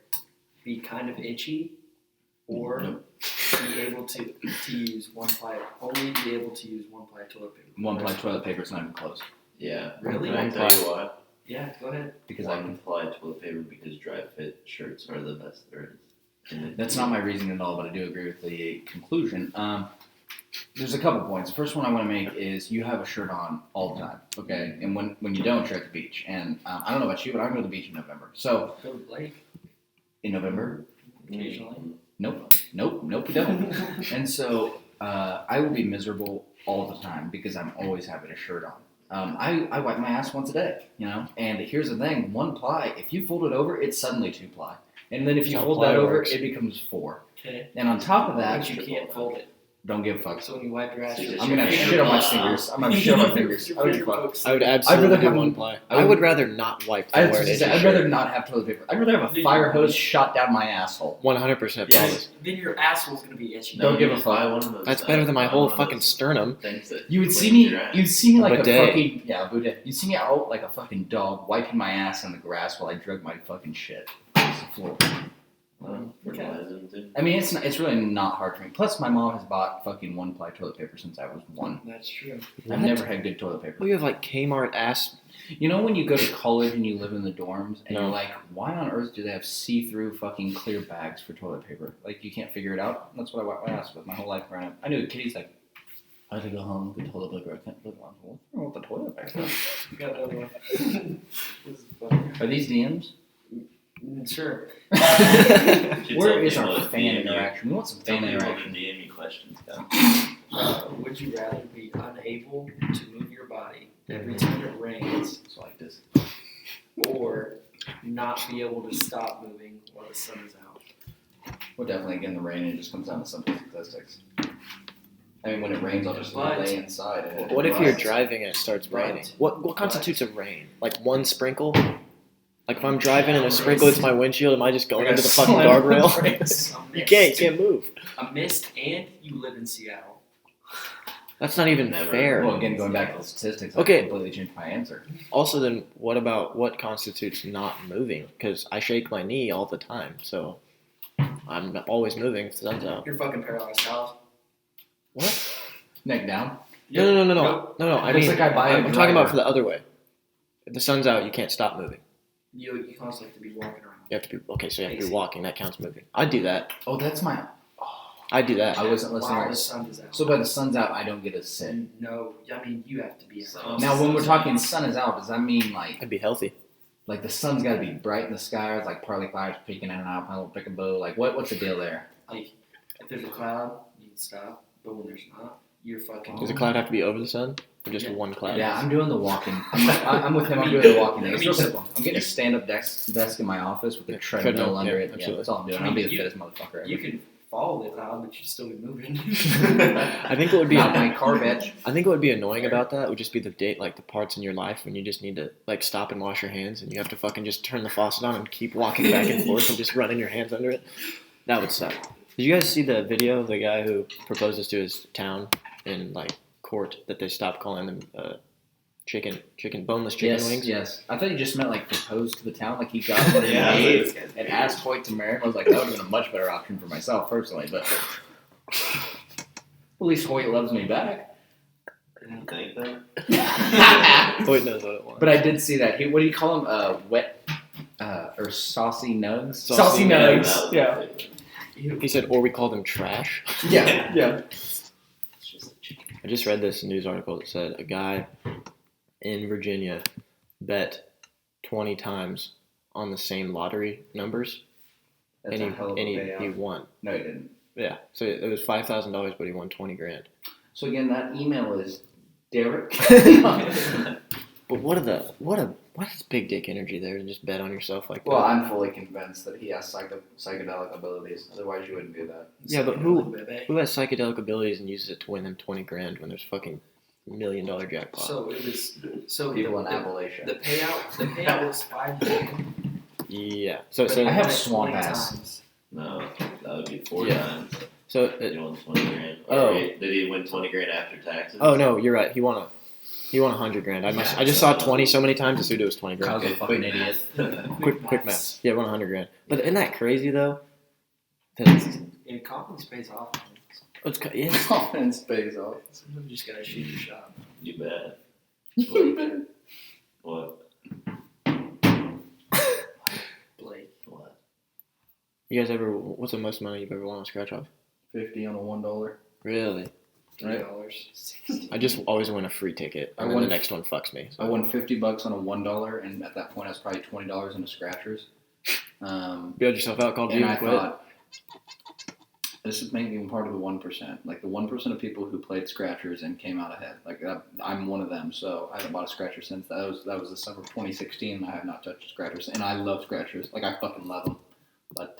be kind of itchy, or Nope. be able to use only be able to use one-ply toilet paper? One-ply toilet paper is not even close. Yeah. Really? Can I One tell ply. you why? Yeah, go ahead. Because One ply toilet paper because dry fit shirts are the best there is. And That's not my reasoning at all, but I do agree with the conclusion. There's a couple points. The first one I want to make is you have a shirt on all the time, okay? And when you don't, you're at the beach. And I don't know about you, but I go to the beach in November. So Go to the lake. in November. Occasionally. Nope, we don't. And so I will be miserable all the time because I'm always having a shirt on. I wipe my ass once a day, you know. And here's the thing: 1 ply. If you fold it over, it's suddenly 2 ply. And then if you That's how fold ply that over, works. it becomes 4. Okay. And on top of that, But you can't fold it. don't give a fuck. So when you wipe your ass, I'm I'm gonna have shit on my fingers. I'm gonna have shit on my fingers. I don't give a fuck. I would absolutely rather do have- 1 ply. I would- I would rather not wipe I than was wear an just itchy saying, I'd rather shirt. not have toilet paper. I'd rather have a fire hose shot down my asshole. 100% Yeah, promise. then your asshole's gonna be itchy. Don't you give a just fuck. buy one of those, That's better than my buy whole one of fucking those sternum. things that You would see cleans me. your ass. You'd see me like a Bidet. fucking bidet. You'd see me out like a fucking dog wiping my ass on the grass while I drug my fucking shit. It's the floor. Well, fertilize them too. I mean, it's really not hard for me. Plus, my mom has bought fucking 1 ply toilet paper since I was 1. That's true. I've never had good toilet paper. Well, you have like Kmart ass. You know when you go to college and you live in the dorms and No. you're like, why on earth do they have see-through fucking clear bags for toilet paper? Like you can't figure it out. That's what I wipe my ass with my whole life growing up. I knew a kid's like, I had to go home, get toilet paper. I can't live on. What's wrong with the toilet paper? You got another one. This is funny. Are these DMs? Sure. Should Where tell is people our to fan DM you. interaction? We want some Tell fan people to interaction. DM you questions, guys. Would you rather be unable to move your body every time it rains, It's like this. or not be able to stop moving while the sun is out? Well, definitely again the rain. It just comes down to simple statistics. I mean, when it rains, I'll just But- lay inside. And What if you're Right. driving and it starts Right. raining? What constitutes a rain? Like 1 sprinkle? Like if I'm driving and a sprinkle hits my windshield, am I just going Like a under the fucking slam guardrail? brakes. you can't move. A mist, and you live in Seattle. That's not even Never. fair. Well, again, going back to the statistics, I Okay. completely changed my answer. Also, then what about what constitutes not moving? Because I shake my knee all the time, so I'm always moving if the sun's out. You're fucking paralyzed, Alex. What? Neck down. No. Nope. No. I Looks mean, like I buy a I'm talking about driver. for the other way. If the sun's out, you can't stop moving. You constantly have to be walking around. You have to be okay. So you have to be walking. That counts moving. I'd do that. Oh, that's my. I'd do that. I wasn't listening. While Right. the sun is out. So by the sun's out, I don't get to sit. No, I mean you have to be. So- Now, when we're talking sun is out, does that mean like I'd be healthy. the sun's got to be bright in the sky, or it's like partly clouds peeking in and out, kind of pick a bow? Like what's the deal there? Like, if there's a cloud, you can stop. But when there's not, you're fucking. Does the cloud have to be over the sun, or just Yeah. one cloud? Yeah, I'm doing the walking. I'm with him. I'm doing the walking thing. It's real simple. I'm getting a stand-up desk in my office with a treadmill Treadmill, under yeah, it. Yeah, absolutely. that's all I'm doing. I I'll be mean, the fittest motherfucker ever. You can follow the cloud, but you still be moving. I think it would be. Not my car, bitch. I think what would be annoying about that would just be the the parts in your life when you just need to like stop and wash your hands, and you have to fucking just turn the faucet on and keep walking back and forth and just running your hands under it. That would suck. Did you guys see the video of the guy who proposes to his town in like court that they stopped calling them boneless chicken Yes, wings? yes. I thought you just meant like propose to the town, like he got one Yeah, made and asked Hoyt to marry him. I was like, that would have been a much better option for myself personally, but at least Hoyt loves me back. You think that? Hoyt knows what it was. But I did see that. What do you call them? Wet or saucy nugs? Saucy nugs. That was Yeah. my favorite. He said, or we call them trash. Yeah. Yeah. It's just a chicken. I just read this news article that said a guy in Virginia bet 20 times on the same lottery numbers, That's and a hell of a he payout. won. No, he didn't. Yeah, so it was $5,000, but he won 20 grand. So again, that email is Derek. But what is big dick energy there to just bet on yourself like Well, that? I'm fully convinced that he has psychedelic abilities. Otherwise, you wouldn't do that. Yeah, but who Baby. has psychedelic abilities and uses it to win them 20 grand when there's fucking $1 million jackpot? So it was. So People in the Appalachia. The payout was $5 million. Yeah. So but so he I have won it swamp 20 ass. times. No, that would be 4 Yeah. times. so He won 20 grand. Oh. Did he win 20 grand after taxes? oh no, you're right. He won 100 grand. I just saw 20 so many times. Assumed it was 20 grand. Kyle's a fucking idiot. Quick maths. Yeah, 100 grand. But isn't that crazy though? That's, And confidence pays off. yeah. Confidence pays off. Sometimes you just gotta shoot your shot. You bet. What? Blake. What? You guys ever? What's the most money you've ever won on scratch off? 50 on a $1. Really? $3. I just always win a free ticket, I and then won- the next one fucks me. I won $50 on a $1, and at that point I was probably $20 into scratchers. Bailed yourself out, called you And and I quit. thought, this is making me part of the 1%. Like the 1% of people who played scratchers and came out ahead. Like I'm one of them. So I haven't bought a scratcher since that was the summer of 2016. And I have not touched scratchers, and I love scratchers. Like I fucking love them. But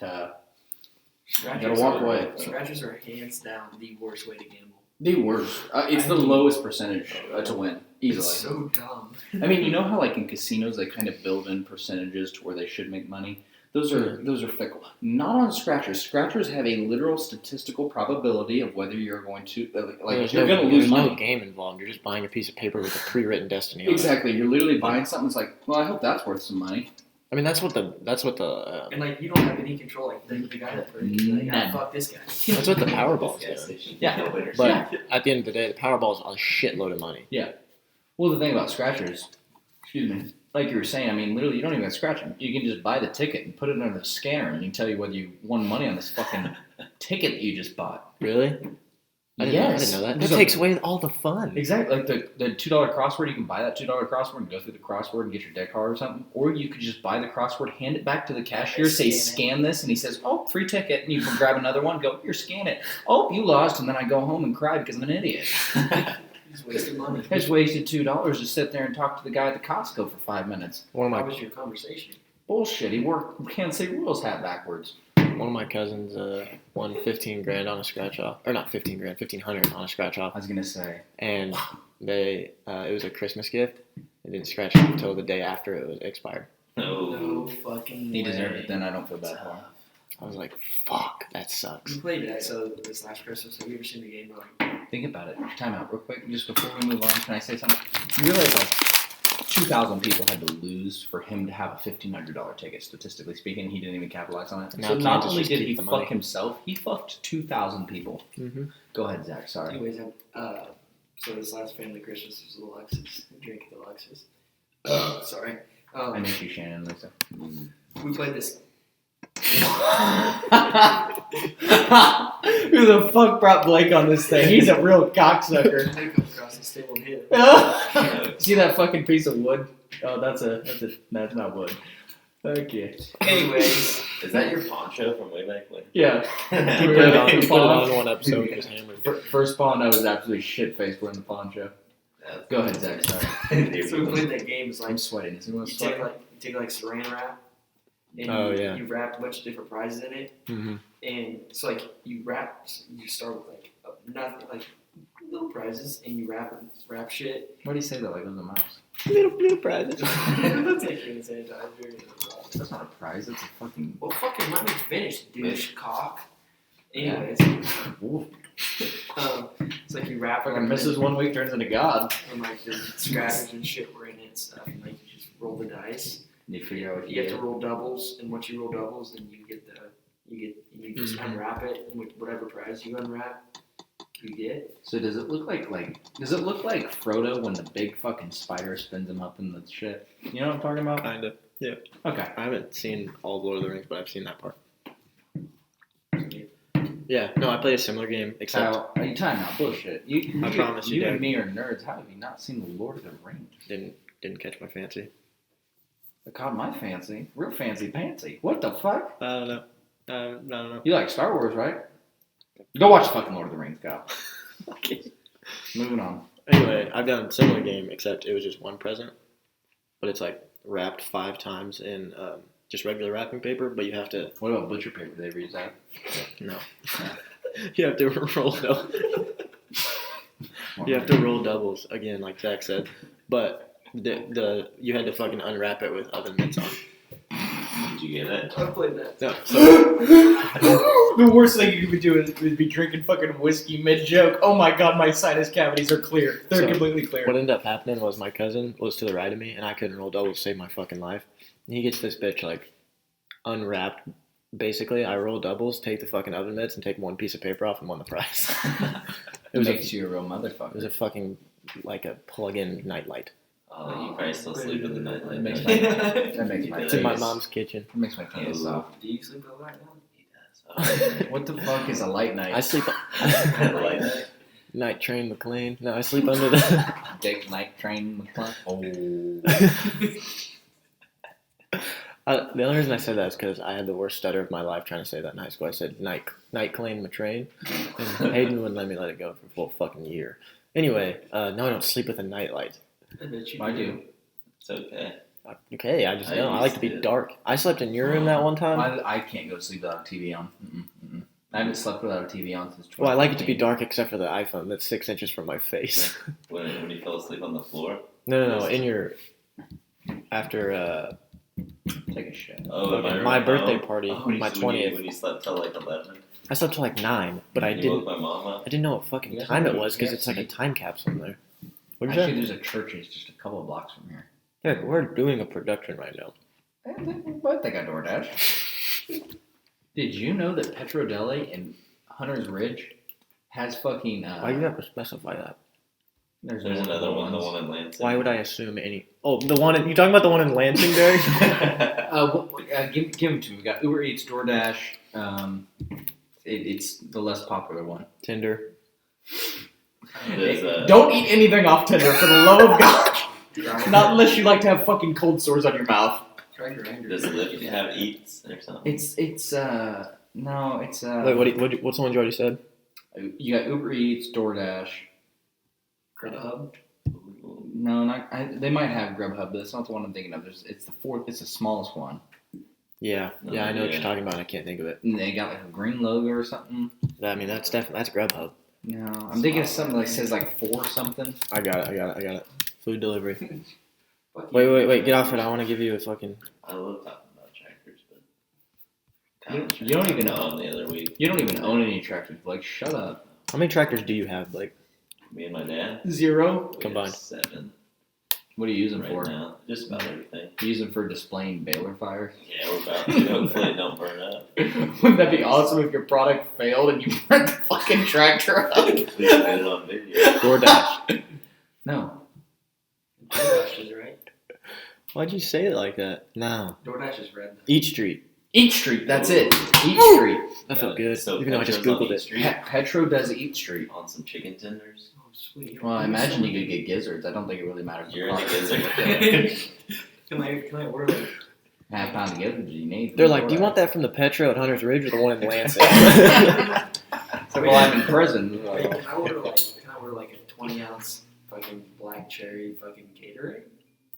Scratchers gotta walk are, away. Scratchers are hands down the worst way to gamble. the worst. It's the lowest percentage to win easily. It's so dumb. I mean, you know how like in casinos they kind of build in percentages to where they should make money. Those are fickle. Not on scratchers. Scratchers have a literal statistical probability of whether you're going to There's you're no- going to lose there's money. no game involved. You're just buying a piece of paper with a pre-written destiny on it. Exactly. You're literally buying something. It's like, well, I hope that's worth some money. I mean, that's what the And like you don't have any control. Like the guy that purchased, like, None. fuck this guy. that's what the Powerball Gas is. station. Yeah. Winners. But at the end of the day, the Powerball is a shitload of money. Well, the thing about scratchers, excuse me, like you were saying, I mean, literally, you don't even have to scratch them. You can just buy the ticket and put it under the scanner, and it can tell you whether you won money on this fucking ticket that you just bought. Really? I didn't know that. That There's a- takes away all the fun. Exactly. Like the $2 crossword, you can buy that $2 crossword and go through the crossword and get your deck card or something. Or you could just buy the crossword, hand it back to the cashier, say scan this, and he says, oh, free ticket. And you can grab another one, go, here, scan it. Oh, you lost. And then I go home and cry because I'm an idiot. He's wasting money. I just wasted $2 to sit there and talk to the guy at the Costco for 5 minutes. One How of my was your conversation? Bullshit. He wore Kansas City Royals hat backwards. one of my cousins won 15 grand on a scratch off, or not 15 grand, 1,500 on a scratch off, I was gonna say. and they it was a Christmas gift. They didn't scratch it until the day after it was expired. No. No fucking He way. deserved it. Then I don't feel bad for him. I was like, fuck, that sucks. We played that so this last Christmas. Have you ever seen the game? Like, Think about it. Time out real quick. Just before we move on, can I say something? You realize like 2,000 people had to lose for him to have a $1,500 ticket. Statistically speaking, he didn't even capitalize on it. Now So not Kansas only just did keep he the fuck money. himself, he fucked 2,000 people. Mm-hmm. Go ahead, Zach. Sorry. anyways, so this last family Christmas was the Luxus. We drank the Luxus. Sorry. I miss you, Shannon. Lisa. We played this. Who the fuck brought Blake on this thing? He's a real cocksucker. I come across this table and hit it. See that fucking piece of wood? Oh, that's not wood. Okay. Anyways, Is that your poncho from way back when? Yeah. He We're put it in on, the he put it pond. on one episode and just hammered. First pawn, I was absolutely shit faced wearing the poncho. Go ahead, Zach. Sorry. so we played that game. It's like I'm sweating. Is anyone you sweating? take like saran wrap, and Oh, yeah. you wrap a bunch of different prizes in it, Mm-hmm. and it's like you start with like nothing, like little prizes, and you wrap shit. Why do you say that like it was a mouse? Little prizes. That's like hand sanitizer. That's not a prize. That's a fucking. Well, fucking let me finish, douche cock. Anyways, Ooh. it's like you wrap it Fucking misses 1 week, turns into God. and like the scratchers and shit were in it and stuff, and like you just roll the dice. You figure out what You have to roll doubles, and once you roll doubles, then you just Mhm. unwrap it, and with whatever prize you unwrap, you get. So does it look like Frodo when the big fucking spider spins him up in the shit? You know what I'm talking about? Kind of. Yeah. Okay. I haven't seen all of Lord of the Rings, but I've seen that part. Yeah. No, I played a similar game, except Kyle, are you time out? Bullshit. You promise you and did. me are nerds. How have you not seen the Lord of the Rings? didn't catch my fancy. It caught my fancy. Real fancy pantsy. What the fuck? I don't know. I don't know. You like Star Wars, right? Go watch fucking Lord of the Rings, Kyle. Okay. Moving on. Anyway, I've done a similar game, except it was just one present, but it's like wrapped 5 times in just regular wrapping paper, but you have to What about butcher paper? They ever use that? no. You have to roll you have to roll doubles again, like Zach said, but the you had to fucking unwrap it with oven mitts on. Did you get it? I played that. No, so The worst thing you could do is be drinking fucking whiskey mid-joke. Oh my god, my sinus cavities are clear. They're So, completely clear. what ended up happening was my cousin was to the right of me, and I couldn't roll doubles to save my fucking life. And he gets this bitch like unwrapped. Basically, I roll doubles, take the fucking oven mitts, and take one piece of paper off and won the prize. It was makes a, you a real it motherfucker. was a fucking like a plug-in nightlight. Oh, you probably still sleep with the nightlight. It makes don't my- you? that makes my It's in my face. mom's kitchen. It makes my penis soft. Do you sleep with that now? He does. What the fuck is a light night? I sleep Like, night train McLean. No, I sleep under the. Dick night train. Oh. The only reason I said that is because I had the worst stutter of my life trying to say that in high school. I said night claim train, and Hayden wouldn't let me let it go for a full fucking year. Anyway, no, I don't sleep with a nightlight. I bet you I do. It's okay. Okay, I just I don't. I like used to be to. dark. I slept in your room that one time. I can't go to sleep without a TV on. I haven't slept without a TV on since 2015. Well, I like it to be dark except for the iPhone that's 6 inches from my face. When you fell asleep on the floor. No. In your after Take a shit. Oh, am I my right? birthday Oh, party, when my you- 20th. When you slept till like 11. I slept till like 9, but I You didn't. woke my mom up. I didn't know what fucking You guys time know it was because it's like a KFC? time capsule in there. What'd you Actually, say? there's a church that's just a couple of blocks from here. Yeah, we're doing a production right now. But they got DoorDash. Did you know that Petro Deli in Hunter's Ridge has fucking? Why do you have to specify that? There's another one, the one in Lansing. Why would I assume any? Oh, the one you talking about the one in Lansing, Derek? Give them to me. We got Uber Eats, DoorDash. It's the less popular one. Tinder. There's, Don't eat anything off Tinder for the love of God. Not unless you like to have fucking cold sores on your mouth. Try Grindr. Does Lyft have Eats or something? It's Wait, what's the one you already said? You got Uber Eats, DoorDash. Grubhub. No, they might have Grubhub, but that's not the one I'm thinking of. It's the smallest one. Yeah, Oh, I know what yeah. you're talking about. I can't think of it. And they got like a green logo or something. I mean, that's Grubhub. No, I'm thinking of something that says like 4 something. I got it. Food delivery. Fuck Wait, get off it. I want to give you a fucking. I love talking about tractors, but You don't even know. on the other week. You don't even own any tractors. Like, shut up. How many tractors do you have? Like, Me and my dad 0. we have Combined. 7 What are you using right for? now. Just about everything. You use them for displaying baler fires? Yeah, we're about to. Hopefully it don't burn up. Wouldn't that be awesome if your product failed and you burnt the fucking tractor up? We should get it on video. DoorDash. No. DoorDash is right. Why'd you say it like that? No. DoorDash is red. Eat Street. Eat Street, that's it. Eat Street. That felt good. So Even though I just Petro's on googled Eat it. Street Petro does Eat Street. on some chicken tenders. Oh, sweet. Well, I imagine you could get gizzards. I don't think it really matters. You're in the product. gizzard. Can I order like Half pound of gizzards you need. They're like, do you want that from the Petro at Hunter's Ridge or the one in Lansing? So, well, I'm in prison. Wait, So. can I order like a 20-ounce fucking black cherry fucking Gatorade?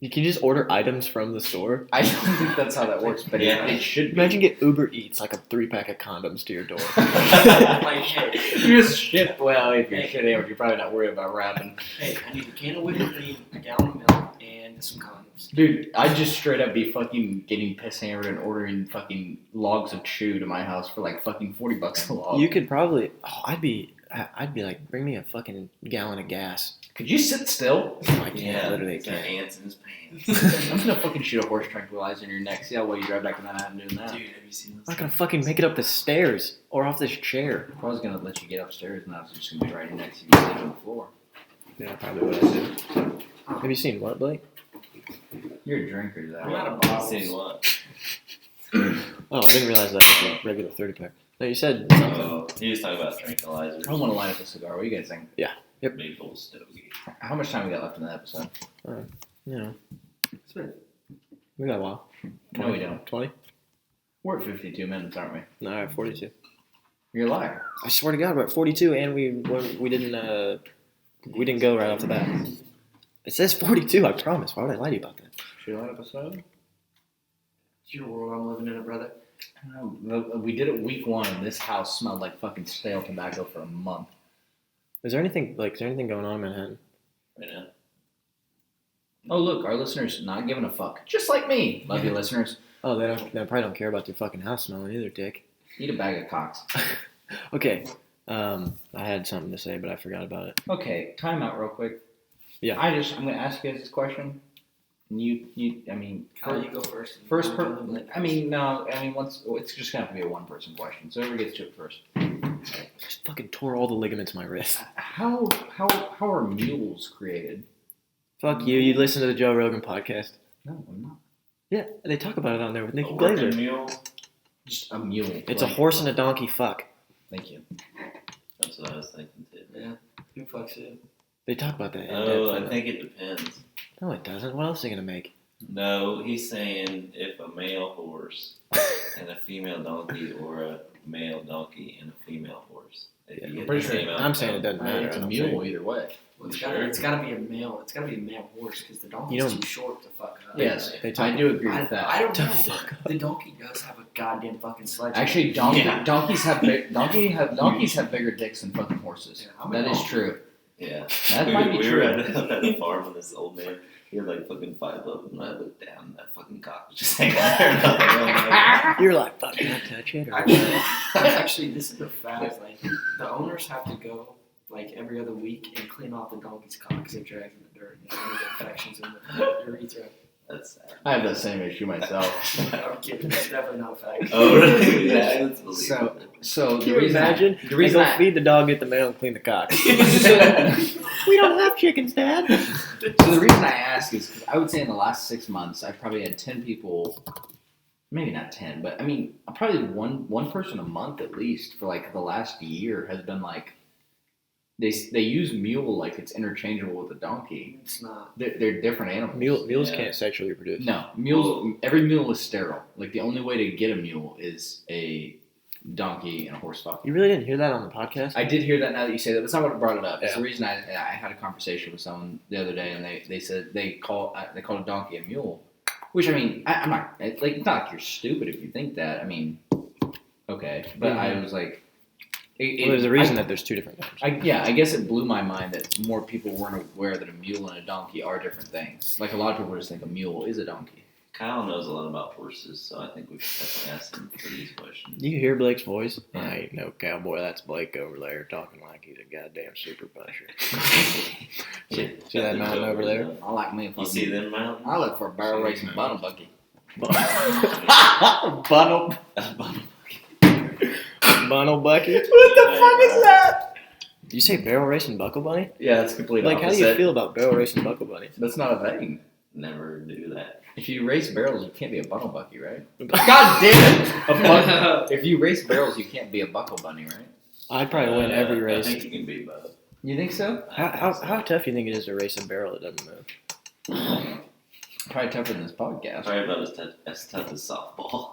You can just order items from the store. I don't think that's how that works, but Yeah. it should be. Imagine get Uber Eats like a 3-pack of condoms to your door. Like, hey, You just ship. Well, if you're shitting out, you're probably not worried about wrapping. hey, I need a can of whipped cream, a gallon of milk, and some condoms. Dude, I'd just straight up be fucking getting piss hammered and ordering fucking logs of chew to my house for like fucking $40 a log. You could probably. Oh, I'd be like, bring me a fucking gallon of gas. Could you sit still? No, I can't. Yeah, Literally it's got can't. ants in his pants. I'm gonna fucking shoot a horse tranquilizer in your neck. See how well you drive back to Manhattan doing that. Dude, have you seen I'm this? not gonna fucking make it up the stairs or off this chair. If I was gonna let you get upstairs and I was just gonna be right next to you sleeping on the floor. Yeah, probably what I do. Have you seen what, Blake? You're a drinker, though. I'm out of I've bottles. seen what? Oh, I didn't realize that was a regular 30-pack. No, you said something. Oh, he was talking about tranquilizers. I don't want to light up a cigar. What do you guys think? Big old stogie. How much time we got left in the episode? You know, It's been we got a while. No, we don't. 20? We're at 52 minutes, aren't we? No, all right, 42. You're a liar. I swear to God, we're at 42, and we didn't go right off the bat. It says 42. I promise. Why would I lie to you about that? Should I light up a soda? it's your world I'm living in it, brother. We did it week 1, and this house smelled like fucking stale tobacco for a month. Is there anything going on in Manhattan? Right now. Oh, look, our listeners not giving a fuck. Just like me. Love you, listeners. Oh, they probably don't care about their fucking house smelling either, dick. Eat a bag of cocks. Okay. I had something to say, but I forgot about it. Okay, time out real quick. Yeah. I'm going to ask you guys this question. And Kyle, you go first. First person. Once it's just gonna have to be a one-person question. So whoever gets to it first. Just fucking tore all the ligaments in my wrist. How are mules created? Fuck you. You listen to the Joe Rogan podcast. No, I'm not. Yeah, they talk about it on there with Nikki A working Glazer. mule. Just a mule. It's a horse and a donkey fuck. Thank you. That's what I was thinking too. Yeah. Who fucks it? They talk about that in Oh, depth. I think it depends. No, it doesn't. What else are they gonna make? No, he's saying if a male horse and a female donkey, or a male donkey and a female horse. If you get pretty the sure- same I'm saying it doesn't matter. It's I a don't mule think. either way. Well, Sure. it's gotta be a male. It's gotta be a male horse because the donkey's You know- too short to fuck up. Yes, They I talk- do agree I, with that. I don't To know. fuck The donkey does have a goddamn fucking sledge. Actually, Yeah. donkeys have donkeys have bigger dicks than fucking horses. Yeah, I'm That a is donkey. true. Yeah. That we might be we true. were at a farm with this old man. He had like fucking 5 of them, and I looked down, and that fucking cock was just hanging there. And I was like, You're like, fuck, can I touch it? Or Actually, this is a fact. Like the owners have to go like every other week and clean off the donkey's cock because it drags in the dirt and they get infections in the urethra. That's sad. I have that same issue myself. I'm kidding. It's definitely not a fact. Oh, really? Yeah, that's believable. So Can you imagine? the reason go I, feed the dog, get the male, and clean the cock. We don't have chickens, Dad. so the reason I ask is because I would say in the last 6 months I probably had 10 people, maybe not 10, but I mean probably one person a month at least for like the last year has been like they use mule like it's interchangeable with a donkey. It's not. They're different animals. Mules Yeah. can't sexually reproduce. No, mules. Every mule is sterile. Like the only way to get a mule is a donkey and a horse fuck. You really didn't hear that on the podcast? I did hear that. Now that you say that, that's not what brought it up. It's Yeah. the reason I had a conversation with someone the other day, and they said they called a donkey a mule, which I mean I'm not like it's not like you're stupid if you think that. I mean, okay, but I was like, well, there's a reason that there's two different names. I guess it blew my mind that more people weren't aware that a mule and a donkey are different things. Like a lot of people just think a mule is a donkey. Kyle knows a lot about horses, so I think we should definitely ask him for these questions. You hear Blake's voice? Yeah. I ain't no cowboy. That's Blake over there talking like he's a goddamn super puncher. See that mountain over there? I like me. You see them mountains? I look for a barrel racing bottle bucky. Bunnel, Bunnel Bucky. What the fuck is that? Did you say barrel racing buckle bunny? Yeah, that's completely Like, how do you feel about barrel racing buckle bunny? That's not a thing. Never do that. If you race barrels, you can't be a buckle bucky, right? God damn it! If you race barrels, you can't be a buckle bunny, right? I'd probably win every I race. think you can be both. You think so? How tough do you think it is to race a barrel that doesn't move? Probably tougher than this podcast. Probably about as tough as softball.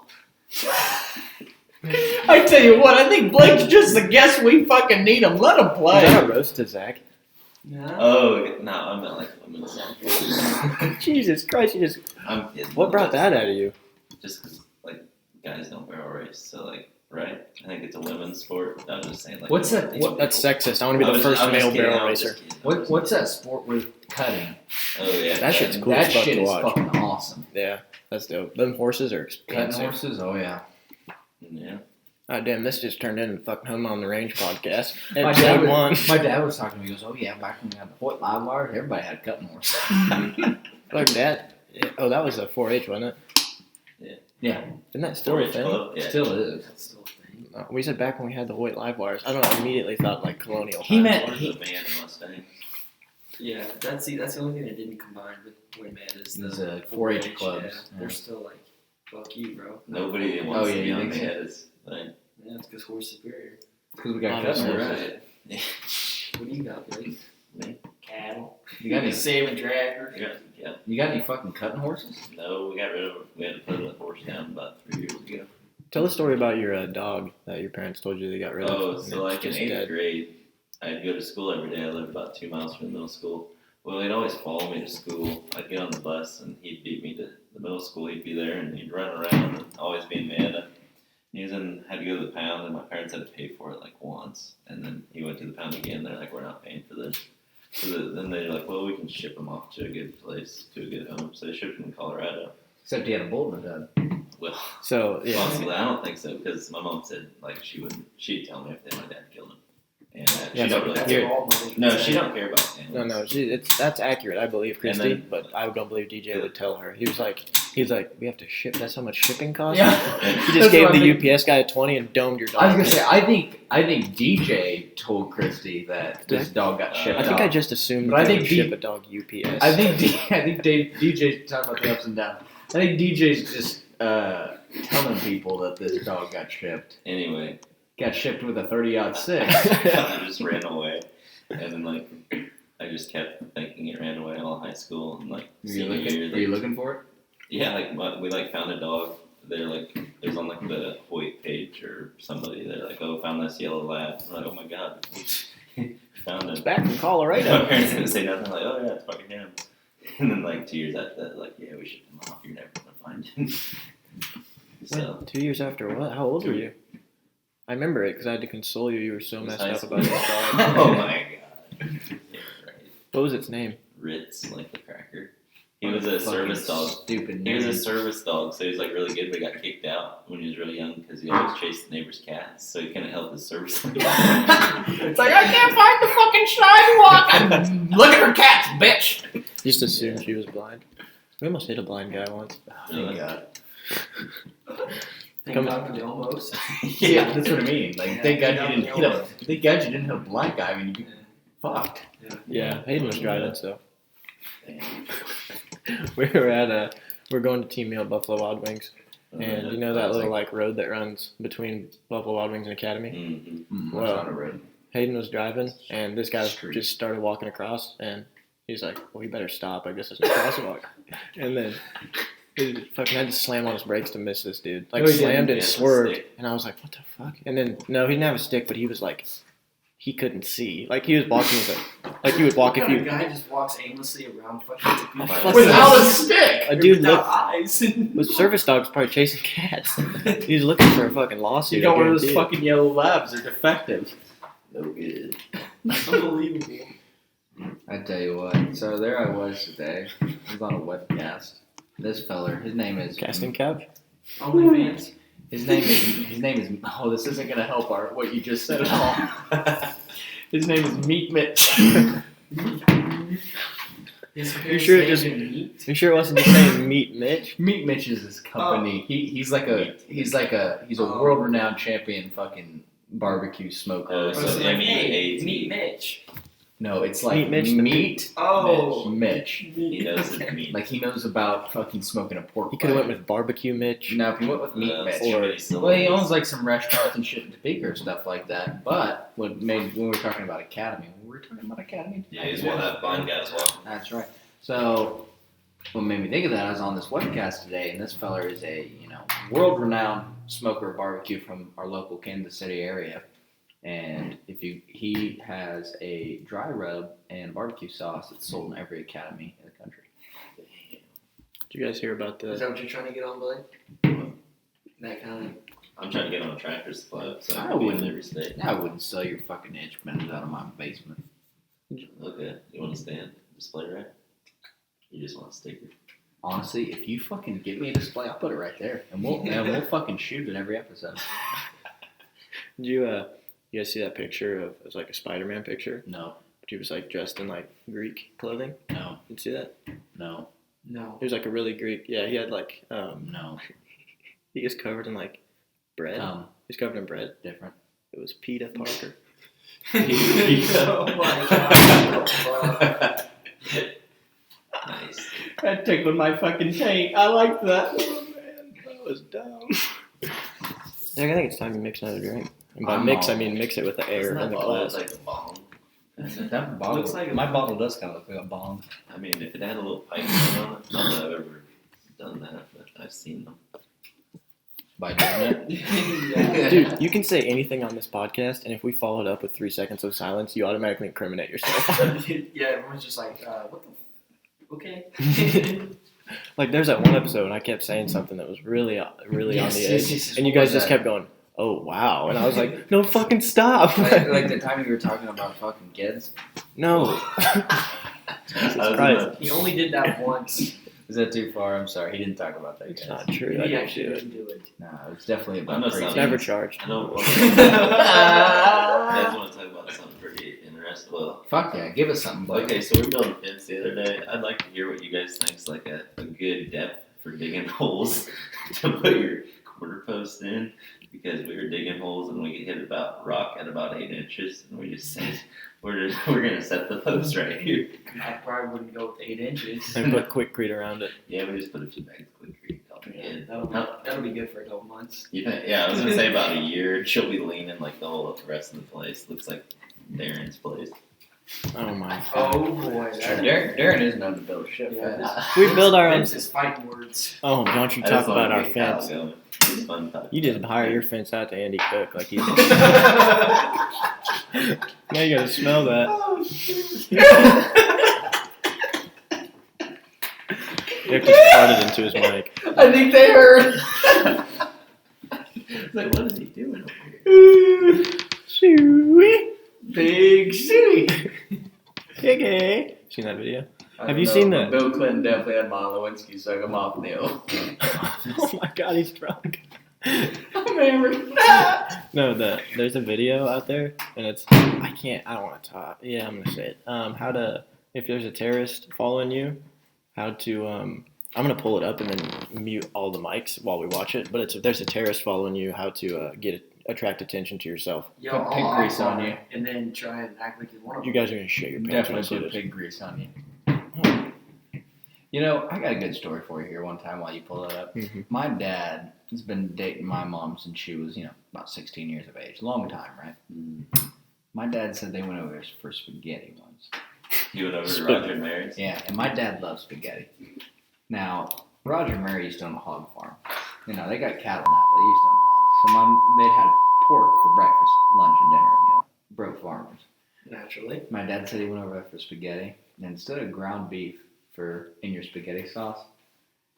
I tell you what, I think Blake's just the guest we fucking need him. Let him Is play. that a roast to Zach? No. Oh, no, I meant like women's softball. Jesus Christ, you just... I'm kidding. What brought that out of you? Just because, like, guys don't barrel race, so, like, right? I think it's a women's sport. I'm just saying, like... What's that- what- That's sexist. I want to be the first male barrel racer. What's that sport with cutting? Oh, yeah. That shit's cool That as fuck shit to is watch. fucking awesome. Yeah, that's dope. Them horses are Cutting expensive. horses? Oh yeah. Yeah. Oh, damn, this just turned into fucking Home on the Range podcast. My Episode dad, one. my dad was talking to me. He goes, "Oh yeah, back when we had the Hoyt live wire, everybody had a cutting horse." Fuck that. Oh, that was a 4-H, wasn't it? Yeah, Isn't that still a 4-H thing? club, yeah. still is. That's still a thing. We said back when we had the Hoyt live wires. I don't know. I immediately thought like colonial. He times. meant- Or the band Mustang. Yeah, that's the only thing that didn't combine with WinMed is These, the 4-H clubs, Yeah, yeah. They're still like, fuck you, bro. Nobody wants Oh, yeah, to be you on think so? Meds. Like, Yeah, it's because horse superior. Because we got Obviously. cutting horse, horses. yeah. What do you got, Blake? Me? Cattle. You got any? Saving tractor. Yeah. You got any fucking cutting horses? No, we got rid of it. We had to put the horse down about 3 years ago. Tell the story about your dog that your parents told you they got rid of. Oh, and so like in it's 8th dead. grade, I'd go to school every day. I lived about 2 miles from the middle school. Well, he'd always follow me to school. I'd get on the bus and he'd beat me to the middle school. He'd be there and he'd run around and always be mad. He was in, had to go to the pound and my parents had to pay for it like once. And then he went to the pound again. They're like, we're not paying for this. So then they're like, well, we can ship him off to a good place, to a good home. So they shipped him to Colorado. Except he had a bull in his head. Well, So yeah, possibly. I don't think so because my mom said like she'd tell me if my dad killed him. And Yeah, she don't but really That's here- care. all mothers No, would she say. don't care about animals. no, that's accurate. I believe Christy, then- but I don't believe DJ would tell her. He's like, we have to ship. That's how much shipping costs. Yeah. He That's just gave what I the UPS guy a 20 and domed your dog. I was gonna say, I think DJ told Christy that this dog got shipped I think off. I just assumed But I they think would D- ship a dog UPS. I think DJ's talking about the ups and downs. I think DJ's just telling people that this dog got shipped. Anyway, Got shipped with a 30-06. it just ran away, and then like I just kept thinking it ran away all high school and like Were you senior looking, year. were you looking for it? Yeah, like we like found a dog. They're like, there's on like the Hoyt page or somebody. They're like, oh, found this yellow lab. I'm like, oh my god, found It's him. back from My Colorado. parents didn't say nothing. Like, oh yeah, it's fucking him. And then like 2 years after that, like, yeah, we shipped him off. You're never gonna find him. So Wait, 2 years after what? How old were you? I remember it because I had to console you. You were so it was messed high up school. about this dog. Oh my god. Yeah, right. What was its name? Ritz, like the cracker. He was a service dog. Stupid. He was a nerd. service dog, so he was like really good, but he got kicked out when he was really young because he always chased the neighbor's cats, so he couldn't help his service dog. It's like I can't find the fucking sidewalk. Look at her cats, bitch. Just assumed she was blind. We almost hit a blind guy once. Thank God. Thank Come- God for the almost. Yeah, that's what I mean. Like, Yeah, thank God yeah, you didn't yeah. hit a. Thank God you didn't hit a blind guy. I mean, you'd be fucked. Yeah, Hayden was driving, so we were at we're going to team meal at Buffalo Wild Wings, and you know that little like road that runs between Buffalo Wild Wings and Academy. Mm-hmm. Well, That's not a road. Hayden was driving, and this guy Street. just started walking across, and he's like, "Well, you better stop. I guess there's no crosswalk." And then he fucking had to slam on his brakes to miss this dude. Like No, he slammed didn't. and He had the swerved, stick. and I was like, "What the fuck?" And then no, he didn't have a stick, but he was like, he couldn't see. Like he was walking like you would walk What if kind of you. guy just walks aimlessly around fucking people? Fuck Without a that. stick. A dude without looked eyes. with service dogs probably chasing cats. He's looking for a fucking lawsuit. You got I one of those guarantee it. fucking yellow labs. They're defective. No good. Unbelievable. I tell you what. So there I was today. I was on a webcast. This feller, his name is Casting couch. OnlyFans. His name is. Oh, this isn't gonna help our what you just said at all. His name is Meat Mitch. His You sure it parents just- named him Meat? You sure it wasn't just saying Meat Mitch? Meat Mitch is his company. He's a world renowned champion fucking barbecue smoker. Oh, I so was like, hey, M-E-A-T. Meat Mitch. No, it's like Meat Mitch the meat Oh. Mitch. He knows his Okay. meat. Like he knows about fucking smoking a pork. He could have butt. went with Barbecue Mitch. No, if he went with Meat Mitch. Or Well, he owns like some restaurants and shit in Topeka or stuff like that. But what made when we were talking about Academy, yeah, he's one of that blind guys walking. That's right. So what made me think of that? I was on this webcast today, and this feller is a world-renowned smoker of barbecue from our local Kansas City area. And he has a dry rub and barbecue sauce that's sold in every academy in the country. Did you guys hear about Is the? that what you're trying to get on, Blake? That kind of. I'm trying to get on a Tractor Supply, so I I can be in wouldn't. every state. I wouldn't sell your fucking instruments out of my basement. Okay, you want to stand display rack? You just want a sticker? Honestly, if you fucking give me a display, I'll put it right there, and we'll fucking shoot it every episode. Did you you guys see that picture of it was like a Spider-Man picture, No, but he was like dressed in like Greek clothing? no, Did you see that? no, No. He was like a really Greek. Yeah, he had like no. he was covered in like bread. He's covered in bread. Different. It was Peta Parker. Oh my god. Nice. That tickled my fucking taint. I like that. Oh man, that was dumb. Derek, I think it's time to mix another drink. And by I'm mix, I all- mean mix it with the air in the glass. Like a bomb. That bottle, Looks like a- my bottle does kind of look like a bomb. I mean, if it had a little pipe on it, not that I've ever done that, but I've seen them. By doing it. Yeah. Dude, you can say anything on this podcast, and if we follow it up with 3 seconds of silence, you automatically incriminate yourself. Yeah, everyone's just like, what the? Okay. Like, there's that one episode, and I kept saying something that was really, really Yes, on the yes, edge, yes, yes. and you What guys was just that? kept going, "Oh wow," and I was like, "No, fucking stop!" like the time you were talking about fucking kids. No. I was Christ. He only did that once. Is that too far? I'm sorry. He didn't talk about that. It's Guys. not true. I He didn't actually do it. didn't do it. No, it's definitely I about know crazy. It's something. never charged. I know. You guys want to talk about something pretty interesting? Well, Fuck yeah, give us something, Blake. okay, so we were building a fence the other day. I'd like to hear what you guys think is like a good depth for digging holes to put your quarter post in, because we were digging holes and we hit about rock at about 8 inches, and we just said we're gonna set the post right here. I probably wouldn't go with 8 inches. And put Quickcrete around it. Yeah, we just put a few bags of Quikrete. Yeah, that'll be good for a couple months. You think? Yeah, I was gonna say about a year. She'll be leaning like the rest of the place. Looks like Darren's place. Oh my god. Oh boy. Darren is known to build shit Yeah, fast. We build our own. Vince is fighting words. Oh, don't you I talk just wanna about our get Kyle fence. going. It's fun talking. You just hire your fence out to Andy Cook like he's. Now you gotta smell that. Oh, Nick just farted into his mic. I think they heard. It's like, what is he doing over here? Big city. Okay. Seen that video? Have you seen that? Bill Clinton definitely had Monica Lewinsky suck him off, Neil. Oh my god, he's drunk. I'm hammered. No, there's a video out there, and it's I don't want to talk. Yeah, I'm gonna say it. How to if there's a terrorist following you, how to I'm gonna pull it up and then mute all the mics while we watch it. But if there's a terrorist following you, how to attract attention to yourself. Yo, Put pig I'll grease on hop you. And then try and act like you're one of You them. guys are gonna shit your pants when I Definitely see put this. pig grease on you. You know, I got a good story for you here one time while you pull that up. Mhm. My dad has been dating my mom since she was, about 16 years of age. Long time, right? My dad said they went over for spaghetti once. You went over to Spit. Roger and Mary's? Yeah, and my dad loves spaghetti. Now, Roger and Mary used to own a hog farm. They got cattle now, but they used to own hogs. So they'd had pork for breakfast, lunch, and dinner, broke farmers. Naturally. My dad said he went over there for spaghetti, and instead of ground beef in your spaghetti sauce,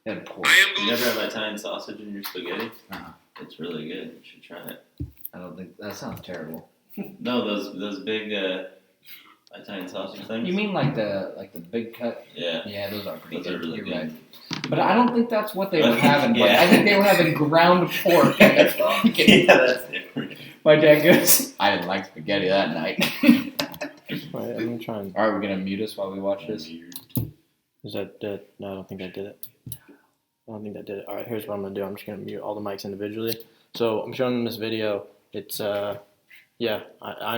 they had pork. You never have Italian sausage in your spaghetti? Uh-uh. It's really good. You should try it. I don't think that sounds terrible. No, those big Italian sausage things. You mean like the big cut? Yeah. Yeah, those are pretty Those good. are really You're good. right. But I don't think that's what they were having. Like, Yeah. I think they were having ground pork. Yeah, that's different. My dad goes, I didn't like spaghetti that night. Alright, I'm gonna try and. Are we gonna mute us while we watch this? Is that no? I don't think that did it. I don't think that did it. All right, here's what I'm gonna do. I'm just gonna mute all the mics individually. So I'm showing them this video. It's I'm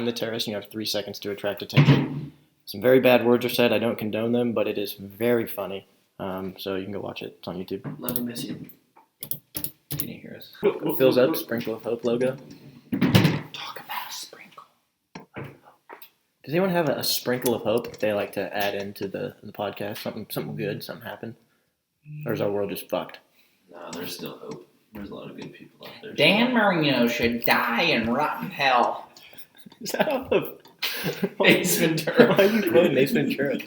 the terrorist, and you have 3 seconds to attract attention. Some very bad words are said. I don't condone them, but it is very funny. So you can go watch it. It's on YouTube. Love to miss you. Can you hear us? Fills up Sprinkle of Hope logo. Talk about a sprinkle. Does anyone have a sprinkle of hope that they like to add into the podcast? Something good, something happened, or is our world just fucked? No, there's still hope. There's a lot of good people out there. Dan Marino should die in rotten hell. Is that off of Ace Ventura. Why are you quoting Ace Ventura?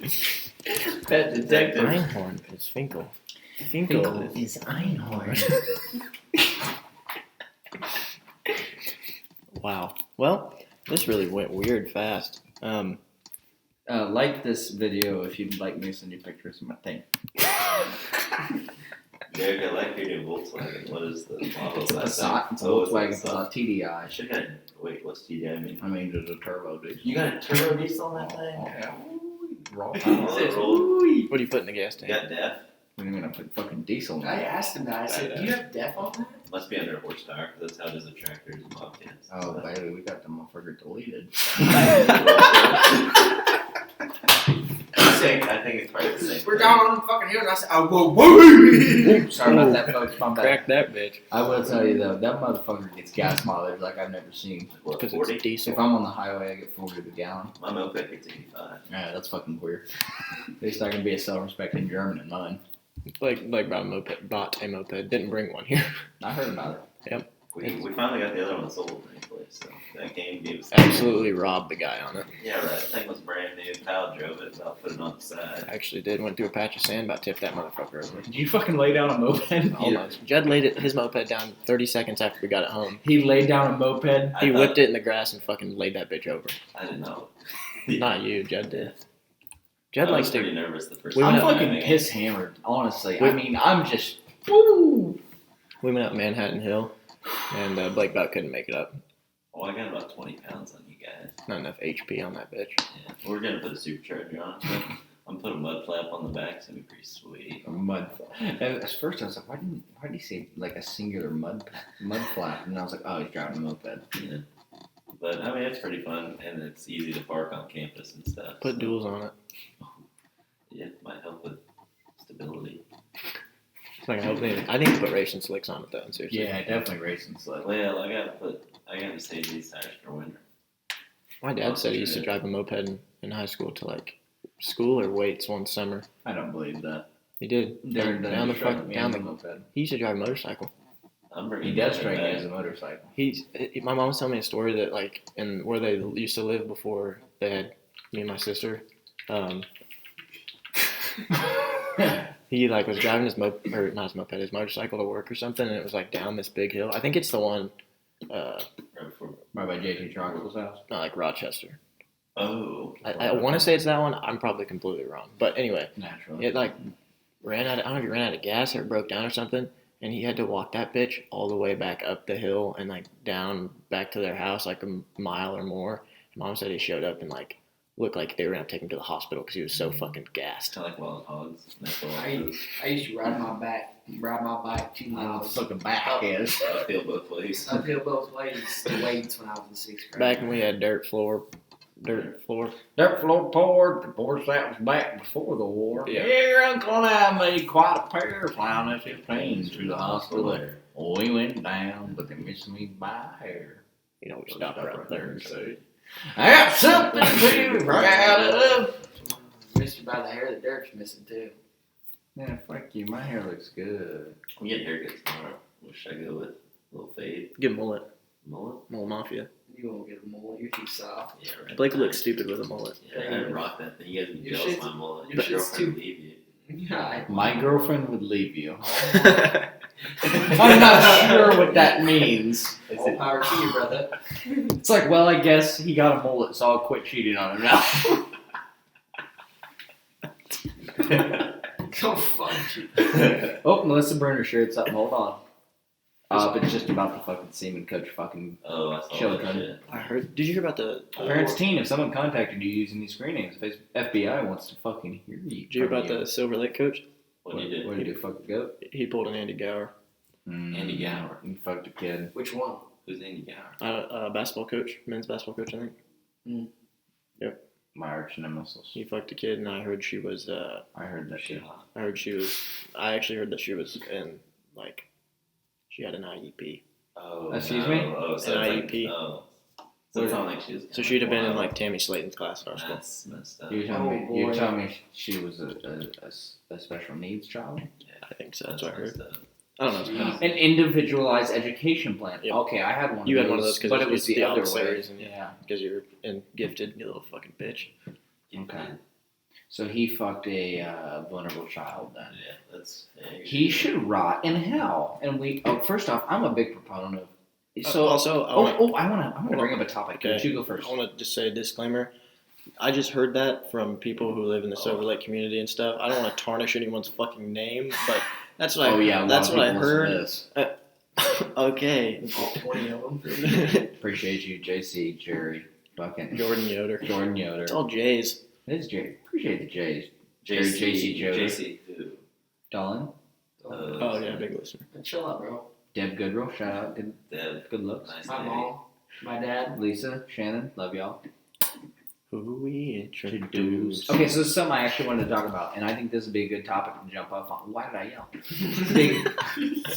Pet detective. Einhorn is Finkel. Finkel is Einhorn. Wow. Well, this really went weird fast. Like this video if you'd like me to send you pictures of my thing. Derek, I like your new Volkswagen. What is the model? It's a size? Passat. It's a Oh, it's Volkswagen. It's a Passat. TDI. I should have. Wait, what's TDI mean? I mean, there's a turbo diesel. You got a turbo diesel on that thing? Yeah. Raw Oh, power. that's old. What do you put in the gas You tank? got DEF? What do you mean I put fucking diesel in I it? asked him that. I said, do you have def on that? Must be under horsepower, because that's how does the tractors and bobcats. Oh, baby, we got the motherfucker deleted. I think it's probably the same. We're thing. down on the fucking hill, and I said, oh, whoa, whoa. Sorry about that, folks. My bad. Crack that bitch. I will tell you though, that motherfucker gets gas mileage like I've never seen. What, Because 40? it's diesel. If I'm on the highway, I get 40 to the gallon. My moped gets 85. Yeah, that's fucking weird. At least I can be a self-respecting German in mine. Like bought a moped. Didn't bring one here. I heard about it. We finally got the other one sold anyplace, so that game gave us Absolutely robbed the guy on it. Yeah, right. That thing was brand new. Kyle drove it, about put it on the side. I actually did. Went through a patch of sand, about tipped that motherfucker over. Did you fucking lay down a moped? Almost. Judd laid his moped down 30 seconds after we got it home. He laid down a moped. He whipped it in the grass and fucking laid that bitch over. I didn't know. Not you, Judd did. Judd I likes was to. pretty nervous the first We time. I'm went I fucking made it. piss hammered, honestly. We- I mean, I'm just. Woo! We went up Manhattan Hill, and Blake about couldn't make it up. Oh, I got about 20 pounds on you guys. Not enough HP on that bitch. Yeah. We're gonna put a supercharger on it. I'm gonna put a mud flap on the back, so it'll be pretty sweet. A mud. And at first, I was like, why did he say like a singular mud flap? And I was like, oh, he's driving a moped. Yeah. But I mean, it's pretty fun, and it's easy to park on campus and stuff. Put so, duals on it. Yeah, it might help with stability. It's not gonna help anything. I think you put racing slicks on it though. Seriously. Yeah, definitely racing sled. Well, I got to Mercedes tires for winter. My dad said he used to drive a moped in high school to like school or weights one summer. I don't believe that. He did. They're down the fuck down the. moped. He used to drive a motorcycle. I'm He does strike me as a motorcycle. My mom was telling me a story that like in where they used to live before they had me and my sister. He like was driving his his motorcycle to work or something, and it was like down this big hill. I think it's the one, Right before. Right by JT Troglo's house. not like Rochester. Oh. I want to say it's that one. I'm probably completely wrong, but anyway, Naturally. it like ran out. I don't know if he ran out of gas or it broke down or something, and he had to walk that bitch all the way back up the hill and like down back to their house like a mile or more. And Mom said he showed up and like looked like they were gonna take him to the hospital because he was so fucking gassed. Kind of like wild hogs. That's all I used to ride my bike 2 miles Looking back is. I feel both ways. uphill both ways to weights when I was in 6th grade. Back when we had dirt floor. Dirt floor poured. The porch that was back before the war. Yeah. Your uncle and I made quite a pair flying us 15 to the hospital there. We went down, but they missed me by a hair. You know, we stopped right there and say, I got something to be proud of. Missed you by the hair. The dirt's missing too. Yeah, fuck you. My hair looks good. We get haircuts tomorrow. What should I go with? A little fade? get mullet. Mullet? Mullet Mafia. You won't get a mullet. You're too soft. Yeah, right. Blake looks stupid with a mullet. Yeah, I rock that thing. You guys be Your jealous of shit's- my mullet. your Your shit's girlfriend too- would leave you. Yeah. My girlfriend would leave you. I'm not sure what that means. All power to you, brother. It's like, well, I guess he got a mullet, so I'll quit cheating on him now. Go fuck you. Oh, Melissa Bruner shared something. Hold on. It's just about the fucking semen coach fucking Oh, I saw Children. that shit. I heard. Did you hear about the? parents teen. If someone contacted you using these screen names, if FBI wants to fucking hear you. Did you hear about the Silver Lake coach? What do you do? What did you do? Fuck the goat? He pulled an Andy Gower, Andy Gower. You fucked a kid. Which one? Who's Andy Gower? basketball coach, men's basketball coach. I think My arch nemesis. he fucked a kid, and I heard she was. I heard that shit. I actually heard that she was in like, she had an IEP. Oh, Excuse me? Oh, so An it's IEP. like, oh. So it's not like she was. So she'd have been in like Tammy Slayton's class at our school. That's messed up. You're Oh, boy. telling me she was a special needs child? I think so. That's what I heard. messed up. I don't know. An individualized education plan. Yep. Okay, I had one. You of had one of those 'cause but it it was was the the other opposite way. reason, Yeah. Because you're gifted, you little fucking bitch. Okay. So he fucked a vulnerable child then. Yeah, that's. He should rot in hell. And first off, I'm a big proponent of. So also, I want to bring up a topic. Okay. You go first. I want to just say a disclaimer. I just heard that from people who live in the Silver Lake community and stuff. I don't want to tarnish anyone's fucking name, but that's what that's what I heard. Okay. All 20 of them. Appreciate you, JC, Jerry, fucking Jordan Yoder. Jordan Yoder. It's all J's. It is Jerry. Appreciate the J's. JC Joder. JC who? Dolan, Oh yeah, big listener. Chill out, bro. Deb Goodrill, shout out, Deb. good looks. Nice My name. mom, my dad. Lisa, Shannon, love y'all. Who we introduce? Okay, so this is something I actually wanted to talk about, and I think this would be a good topic to jump off on. Why did I yell?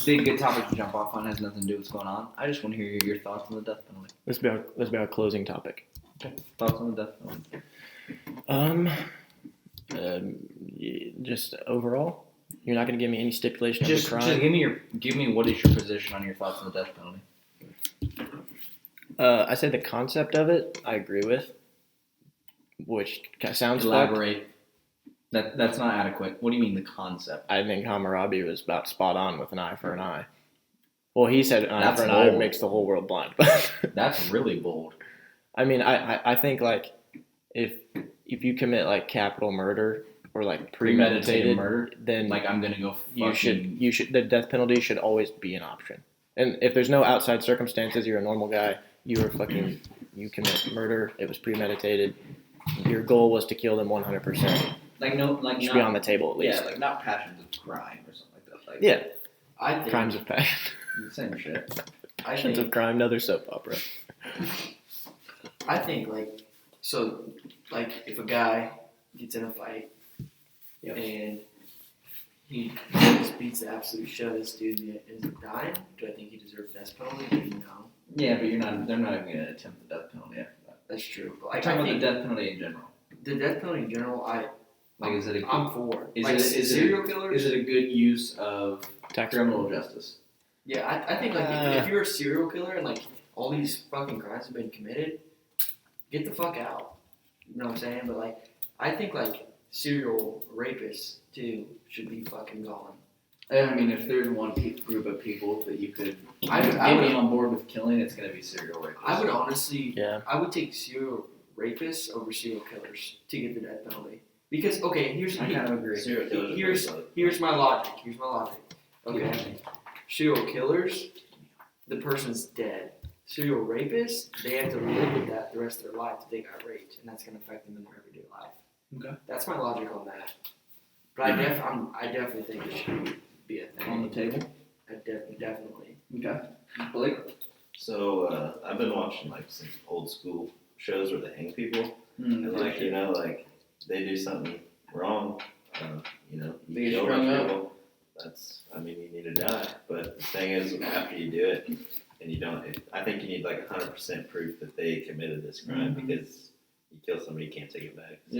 Big good topic to jump off on. Has nothing to do with what's going on. I just want to hear your thoughts on the death penalty. Let's be our closing topic. Thoughts on the death penalty. Just overall, you're not going to give me any stipulation of Just the crime. give me what is your position on your thoughts on the death penalty? I said the concept of it, I agree with, which sounds fucked. Elaborate. That's not adequate. What do you mean the concept? I think Hammurabi was about spot on with an eye for an eye. Well, he said an eye That's for an eye bold. makes the whole world blind. But That's really bold. I mean, I think like if you commit like capital murder or like premeditated murder. then Like I'm gonna go. you should the death penalty should always be an option. And if there's no outside circumstances, you're a normal guy. You commit murder. It was premeditated. Your goal was to kill them 100%. Like Should be on the table at least. Yeah, like not passions of crime or something like that. Like Yeah, I think. crimes of passion. the same shit. I Passions of think. crime. Another soap opera. I think like so. Like if a guy gets in a fight Yep. and he just beats the absolute shit out of this dude and ends up dying, do I think he deserves death penalty? No. Yeah, but they're not even gonna attempt the death penalty after that. That's true. But I'm like, talking I about think the death penalty in general. the death penalty in general, Is it I'm for. is Like, it- is it- serial killers? is it a good use of Tax. criminal justice? Yeah, I think like if you're a serial killer and like all these fucking crimes have been committed, get the fuck out. You know what I'm saying? But like, I think like serial rapists too should be fucking gone. I mean, if there's one group of people that you could I would get me on board with killing, it's gonna be serial rapists. I would honestly, Yeah. I would take serial rapists over serial killers to get the death penalty. Because okay, I kind of agree. Serial killers. here's my logic. Okay, serial killers, the person's dead. Serial rapists, they have to live with that the rest of their life if they got raped, and that's gonna affect them in their everyday life. Okay. That's my logic on that. But I definitely think it should be a thing. On the table. Definitely. Okay. Blake. So I've been watching like some old school shows where they hang people, and like like they do something wrong, you They get kill strung enough up. people. I mean, you need to die. But the thing is, after you do it, and you don't, I think you need like 100% proof that they committed this crime because you kill somebody, you can't take it back. So,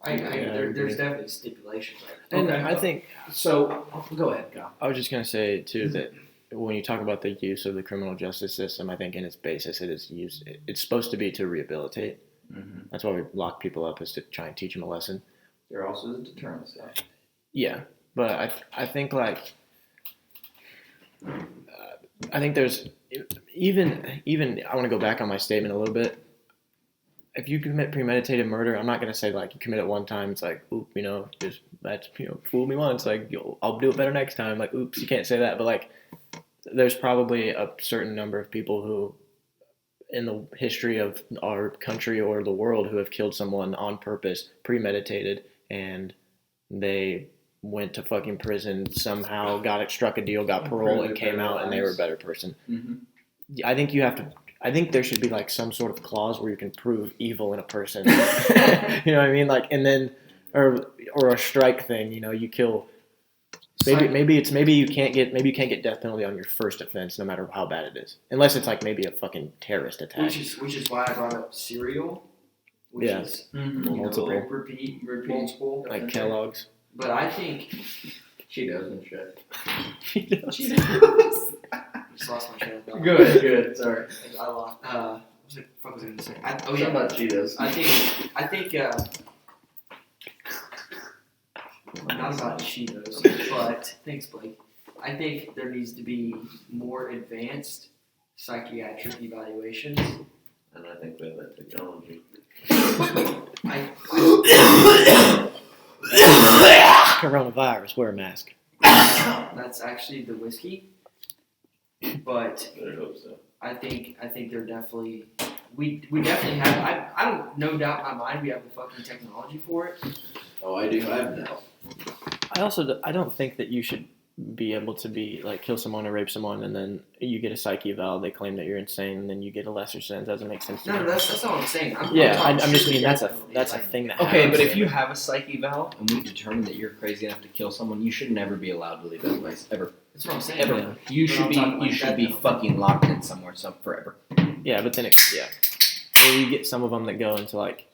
Yeah. There's definitely stipulations. And Okay. I think So go ahead, Kyle. I was just gonna say too that when you talk about the use of the criminal justice system, I think in its basis it is used. It's supposed to be to rehabilitate. Mm-hmm. That's why we lock people up, is to try and teach them a lesson. There also is a deterrent side. Yeah, but I think like I think there's even I want to go back on my statement a little bit. If you commit premeditated murder, I'm not gonna say like you commit it one time. It's like, oop, just that's fool me once. Like I'll do it better next time. Like, oops, you can't say that. But like, there's probably a certain number of people who, in the history of our country or the world, who have killed someone on purpose, premeditated, and they went to fucking prison, somehow struck a deal, got parole, and came out, and they were a better person. Mm-hmm. I think there should be like some sort of clause where you can prove evil in a person. You know what I mean? Like, and then, or a strike thing. You kill. Maybe you can't get death penalty on your first offense, no matter how bad it is, unless it's like maybe a fucking terrorist attack. Which is why I brought up cereal. Which Yeah. is Multiple. repeat multiple. Like Kellogg's. But I think Cheetos and shit. just lost my train of thought. Good. Sorry. I lost. What the fuck was I gonna say? Something about Cheetos. I think not about Cheetos, but thanks, Blake. I think there needs to be more advanced psychiatric evaluations. and I think we have that technology. Coronavirus. Wear a mask. That's actually the whiskey, but Better hope so. I think they're definitely we definitely have. I don't no doubt in my mind we have the fucking technology for it. Oh, I do. I have no. I don't think that you should be able to be like kill someone or rape someone and then you get a psych eval, they claim that you're insane, and then you get a lesser sentence. That doesn't make sense to No, me. that's not what I'm saying. I'm I'm just mean that's a thing that Okay, happens. but if you have a psych eval and we determine that you're crazy enough to kill someone, you should never be allowed to leave that place ever. That's what I'm saying. Ever. man. You But should I'm be talking like you should that be though. fucking locked in somewhere forever. Yeah, but then you get some of them that go into like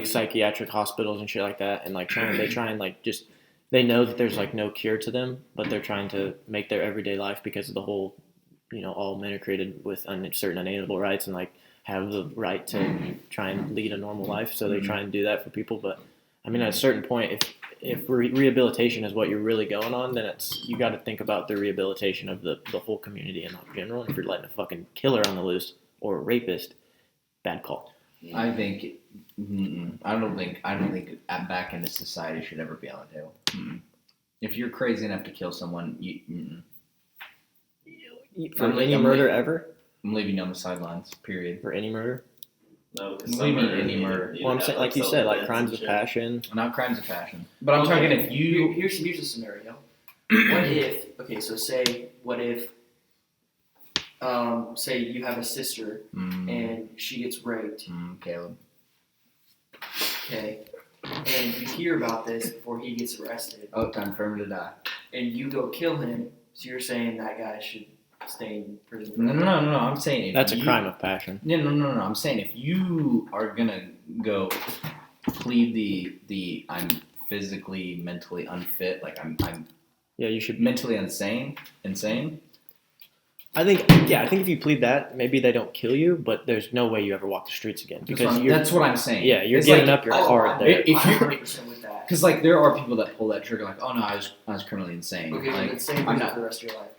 psychiatric hospitals and shit like that, and like they try and like just they know that there's like no cure to them, but they're trying to make their everyday life, because of the whole, all men are created with certain unalienable rights and like have the right to try and lead a normal life. So they try and do that for people. But I mean, at a certain point, if rehabilitation is what you're really going on, then you got to think about the rehabilitation of the whole community in general. And if you're letting a fucking killer on the loose or a rapist, bad call. I think I don't think back into society should ever be on the table. If you're crazy enough to kill someone, For any murder ever? I'm leaving you on the sidelines. Period. For any murder? No, because What do some you mean, murder, any you need- murder? you Well, I'm have, saying, like you said, self-defense like crimes and of shit. passion. Not crimes of passion, but I'm Okay, talking if you. Here's a scenario. What if say you have a sister and she gets raped, Caleb. okay, and you hear about this before he gets arrested, Oh, time for him to die. and you go kill him, so you're saying that guy should stay in prison No. forever? I'm saying if That's a you- crime of passion. No. I'm saying if you are gonna go plead the I'm physically, mentally unfit, like I'm Yeah, you should. mentally insane. I think if you plead that, maybe they don't kill you, but there's no way you ever walk the streets again because That's what I'm saying. yeah, you're It's giving like, up your Oh, card I'm there. If you- 100% with that. Because like there are people that pull that trigger, like, oh no, I was criminally insane. Okay, like, but same I'm thing not. for the rest of your life.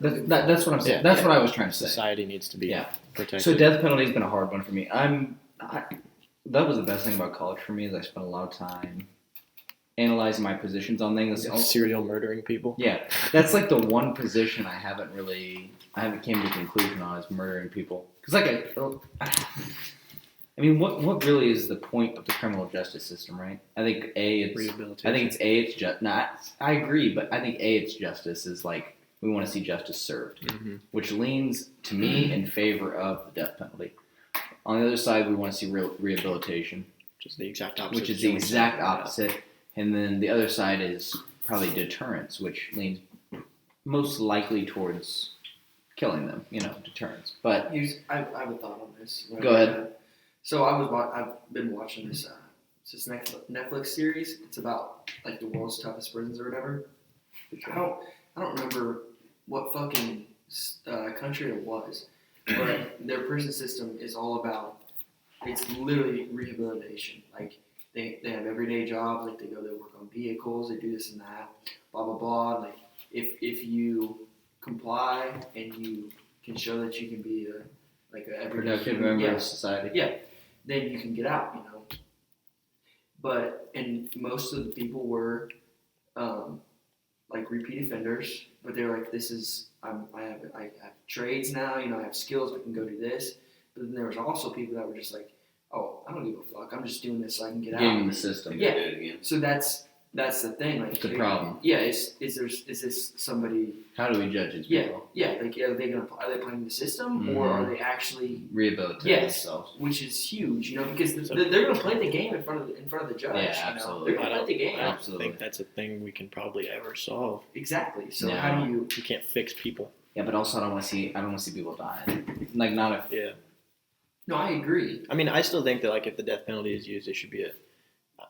That's what I'm saying. Yeah. That's what I was trying to say. Society needs to be Yeah. protected. So death penalty has been a hard one for me. That was the best thing about college for me is I spent a lot of time analyzing my positions on things. serial murdering people. Yeah, that's like the one position I haven't came to a conclusion on is murdering people. Because I mean, what really is the point of the criminal justice system, right? I think Rehabilitation. it's just not. I agree, but I think it's justice is like we want to see justice served, Mm-hmm. which leans to me in favor of the death penalty. On the other side, we want to see rehabilitation, Which is the exact opposite. which is the exact opposite. And then the other side is probably deterrence, which leans most likely towards killing them, deterrence. But I have a thought on this. Right? Go ahead. So I've been watching this Netflix series. It's about like the world's toughest prisons or whatever. I don't remember what fucking country it was, but their prison system is all about. It's literally rehabilitation. Like they have everyday jobs. Like they work on vehicles. They do this and that. Blah blah blah. Like if you comply and you can show that you can be a everyday productive human, member yeah, of society. yeah, then you can get out, and most of the people were like repeat offenders, but they're like, I have trades now, I have skills, I can go do this. But then there was also people that were just like, oh, I don't give a fuck, I'm just doing this so I can get Gaming out. the system. Yeah. Do it again. So that's the thing, like It's the problem. Yeah, is this somebody? How do we judge these Yeah, people? yeah, like are they playing the system or are they actually? Rehabilitate Yes. themselves. Which is huge, because they're going to play the game in front of the judge. Yeah, absolutely. They're going to play the game. I don't Absolutely. think that's a thing we can probably ever solve. Exactly. So No. how do you? You can't fix people. Yeah, but also I don't want to see people dying. Like not if Yeah. No, I agree. I mean, I still think that like if the death penalty is used, it should be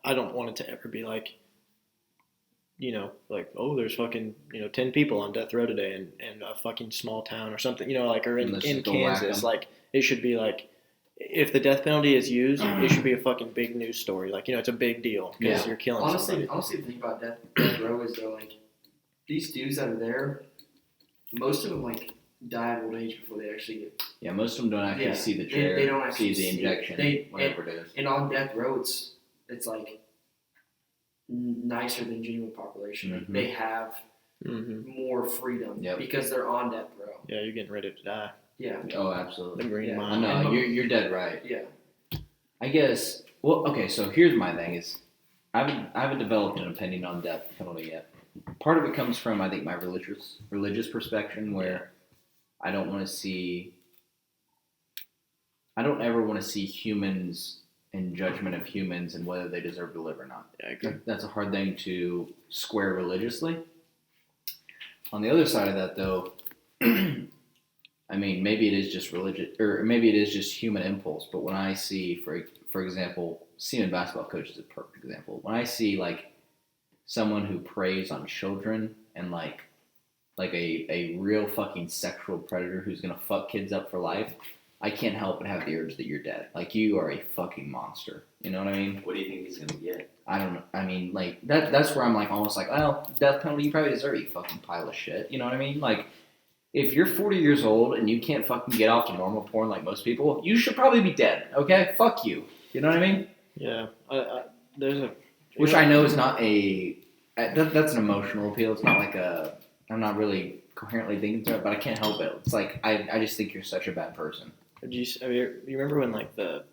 I don't want it to ever be like, like, oh, there's fucking 10 people on death row today in a fucking small town or something, or in Let's just go whack Kansas. 'em. Like it should be like if the death penalty is used, it should be a fucking big news story. Like it's a big deal because Yeah. you're killing somebody. Honestly, the thing about death row is though, like these dudes that are there, most of them like die of old age before they actually get. Yeah, most of them don't actually Yeah, see the they- chair, they don't actually see the see it. injection, whatever it is. And on death row, it's like nicer than genuine population. Like, Mhm. they have Mm-hmm. more freedom Yep. because they're on death row. Yeah, you're getting ready to die. Yeah, Oh, absolutely. The green Yeah. I mile. know you're dead right. yeah. I guess. Well, okay. So here's my thing: is I haven't developed an opinion on death penalty yet. Part of it comes from I think my religious perspective, where I don't want to see. I don't ever want to see humans in judgment of humans and whether they deserve to live or not. Yeah, I agree. That's a hard thing to square religiously. On the other side of that, though, I mean, maybe it is just religious, or maybe it is just human impulse. But when I see, for example, seeing basketball coach is a perfect example. When I see like someone who preys on children and like a real fucking sexual predator who's gonna fuck kids up for life, I can't help but have the urge that you're dead. Like you are a fucking monster. You know what I mean? What do you think he's gonna get? I don't know. I mean, like that's where I'm like almost like, well, death penalty, you probably deserve it, you fucking pile of shit. You know what I mean? Like, if you're 40 years old and you can't fucking get off to normal porn like most people, you should probably be dead. Okay, fuck you. You know what I mean? Yeah, there's a Which I know is not that's an emotional appeal. It's not like I'm not really coherently thinking through it, but I can't help it. It's like I just think you're such a bad person. You remember when like the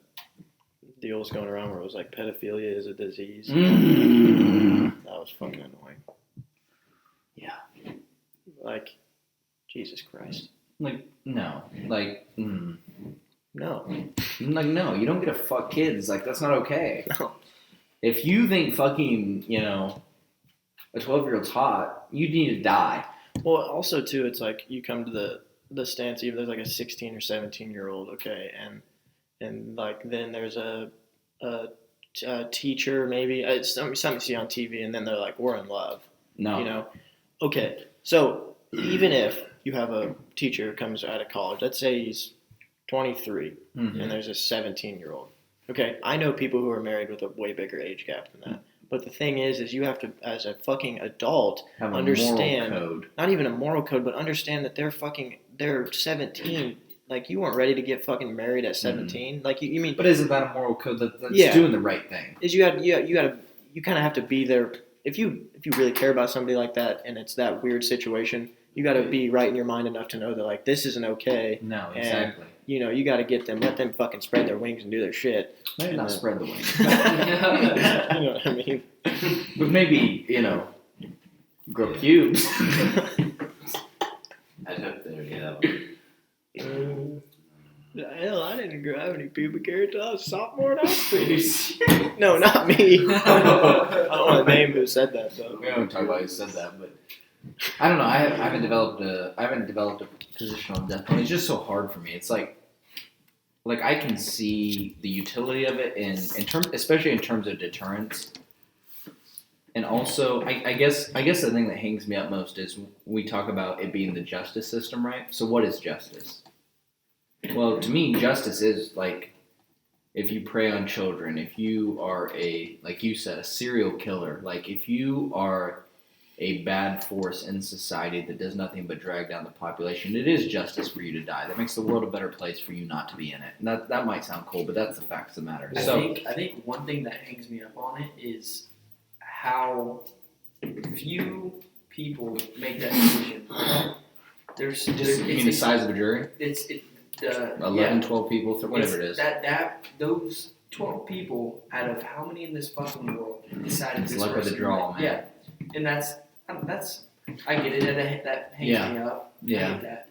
deal was going around where it was like pedophilia is a disease? Mm. That was fucking annoying. Yeah. Like, Jesus Christ. Like no, like No. like no, you don't get to fuck kids. Like that's not okay. No. If you think fucking a 12-year-old's hot, you need to die. Well, also too, it's like you come to the stance even there's like a 16 or 17-year-old, okay, and like then there's a teacher, maybe it's something you see on TV, and then they're like, "We're in love." No. You know, okay. So even if you have a teacher who comes out of college, let's say he's 23, Mhm. and there's a 17-year-old. Okay, I know people who are married with a way bigger age gap than that. But the thing is you have to, as a fucking adult, Have a understand, moral code. not even a moral code, but understand that they're 17. Like, you weren't ready to get fucking married at 17. Like, you mean, But isn't that a moral code that's Yeah. doing the right thing? is you kind of have to be there. If you really care about somebody like that, and it's that weird situation, you got to be right in your mind enough to know that, like, this isn't okay. No, And, exactly. You know, you got to let them fucking spread their wings and do their shit. Maybe not then- spread the wings. You know what I mean? But maybe, grow pubes. I'd hope they already have. Hell, I didn't have any pubic hair until I was a sophomore in high school. No, not me. I don't want to name who said that, though. We haven't talked about who said that, but I don't know. I haven't developed a position on death penalty. It's just so hard for me. It's like I can see the utility of it in terms, especially in terms of deterrence. And also, I guess the thing that hangs me up most is we talk about it being the justice system, right? So what is justice? Well, to me, justice is like if you prey on children, if you are like you said, a serial killer, like if you are a bad force in society that does nothing but drag down the population, it is justice for you to die. That makes the world a better place for you not to be in it. And that might sound cool, but that's the facts of the matter. I think one thing that hangs me up on it is how few people make that decision. There's you mean the size of a jury? 11, 12 people, whatever it is. Those 12 people out of how many in this fucking world decided It's this luck of the person? draw, man. Yeah, and that's I get it. That hangs me up. I Yeah. get that.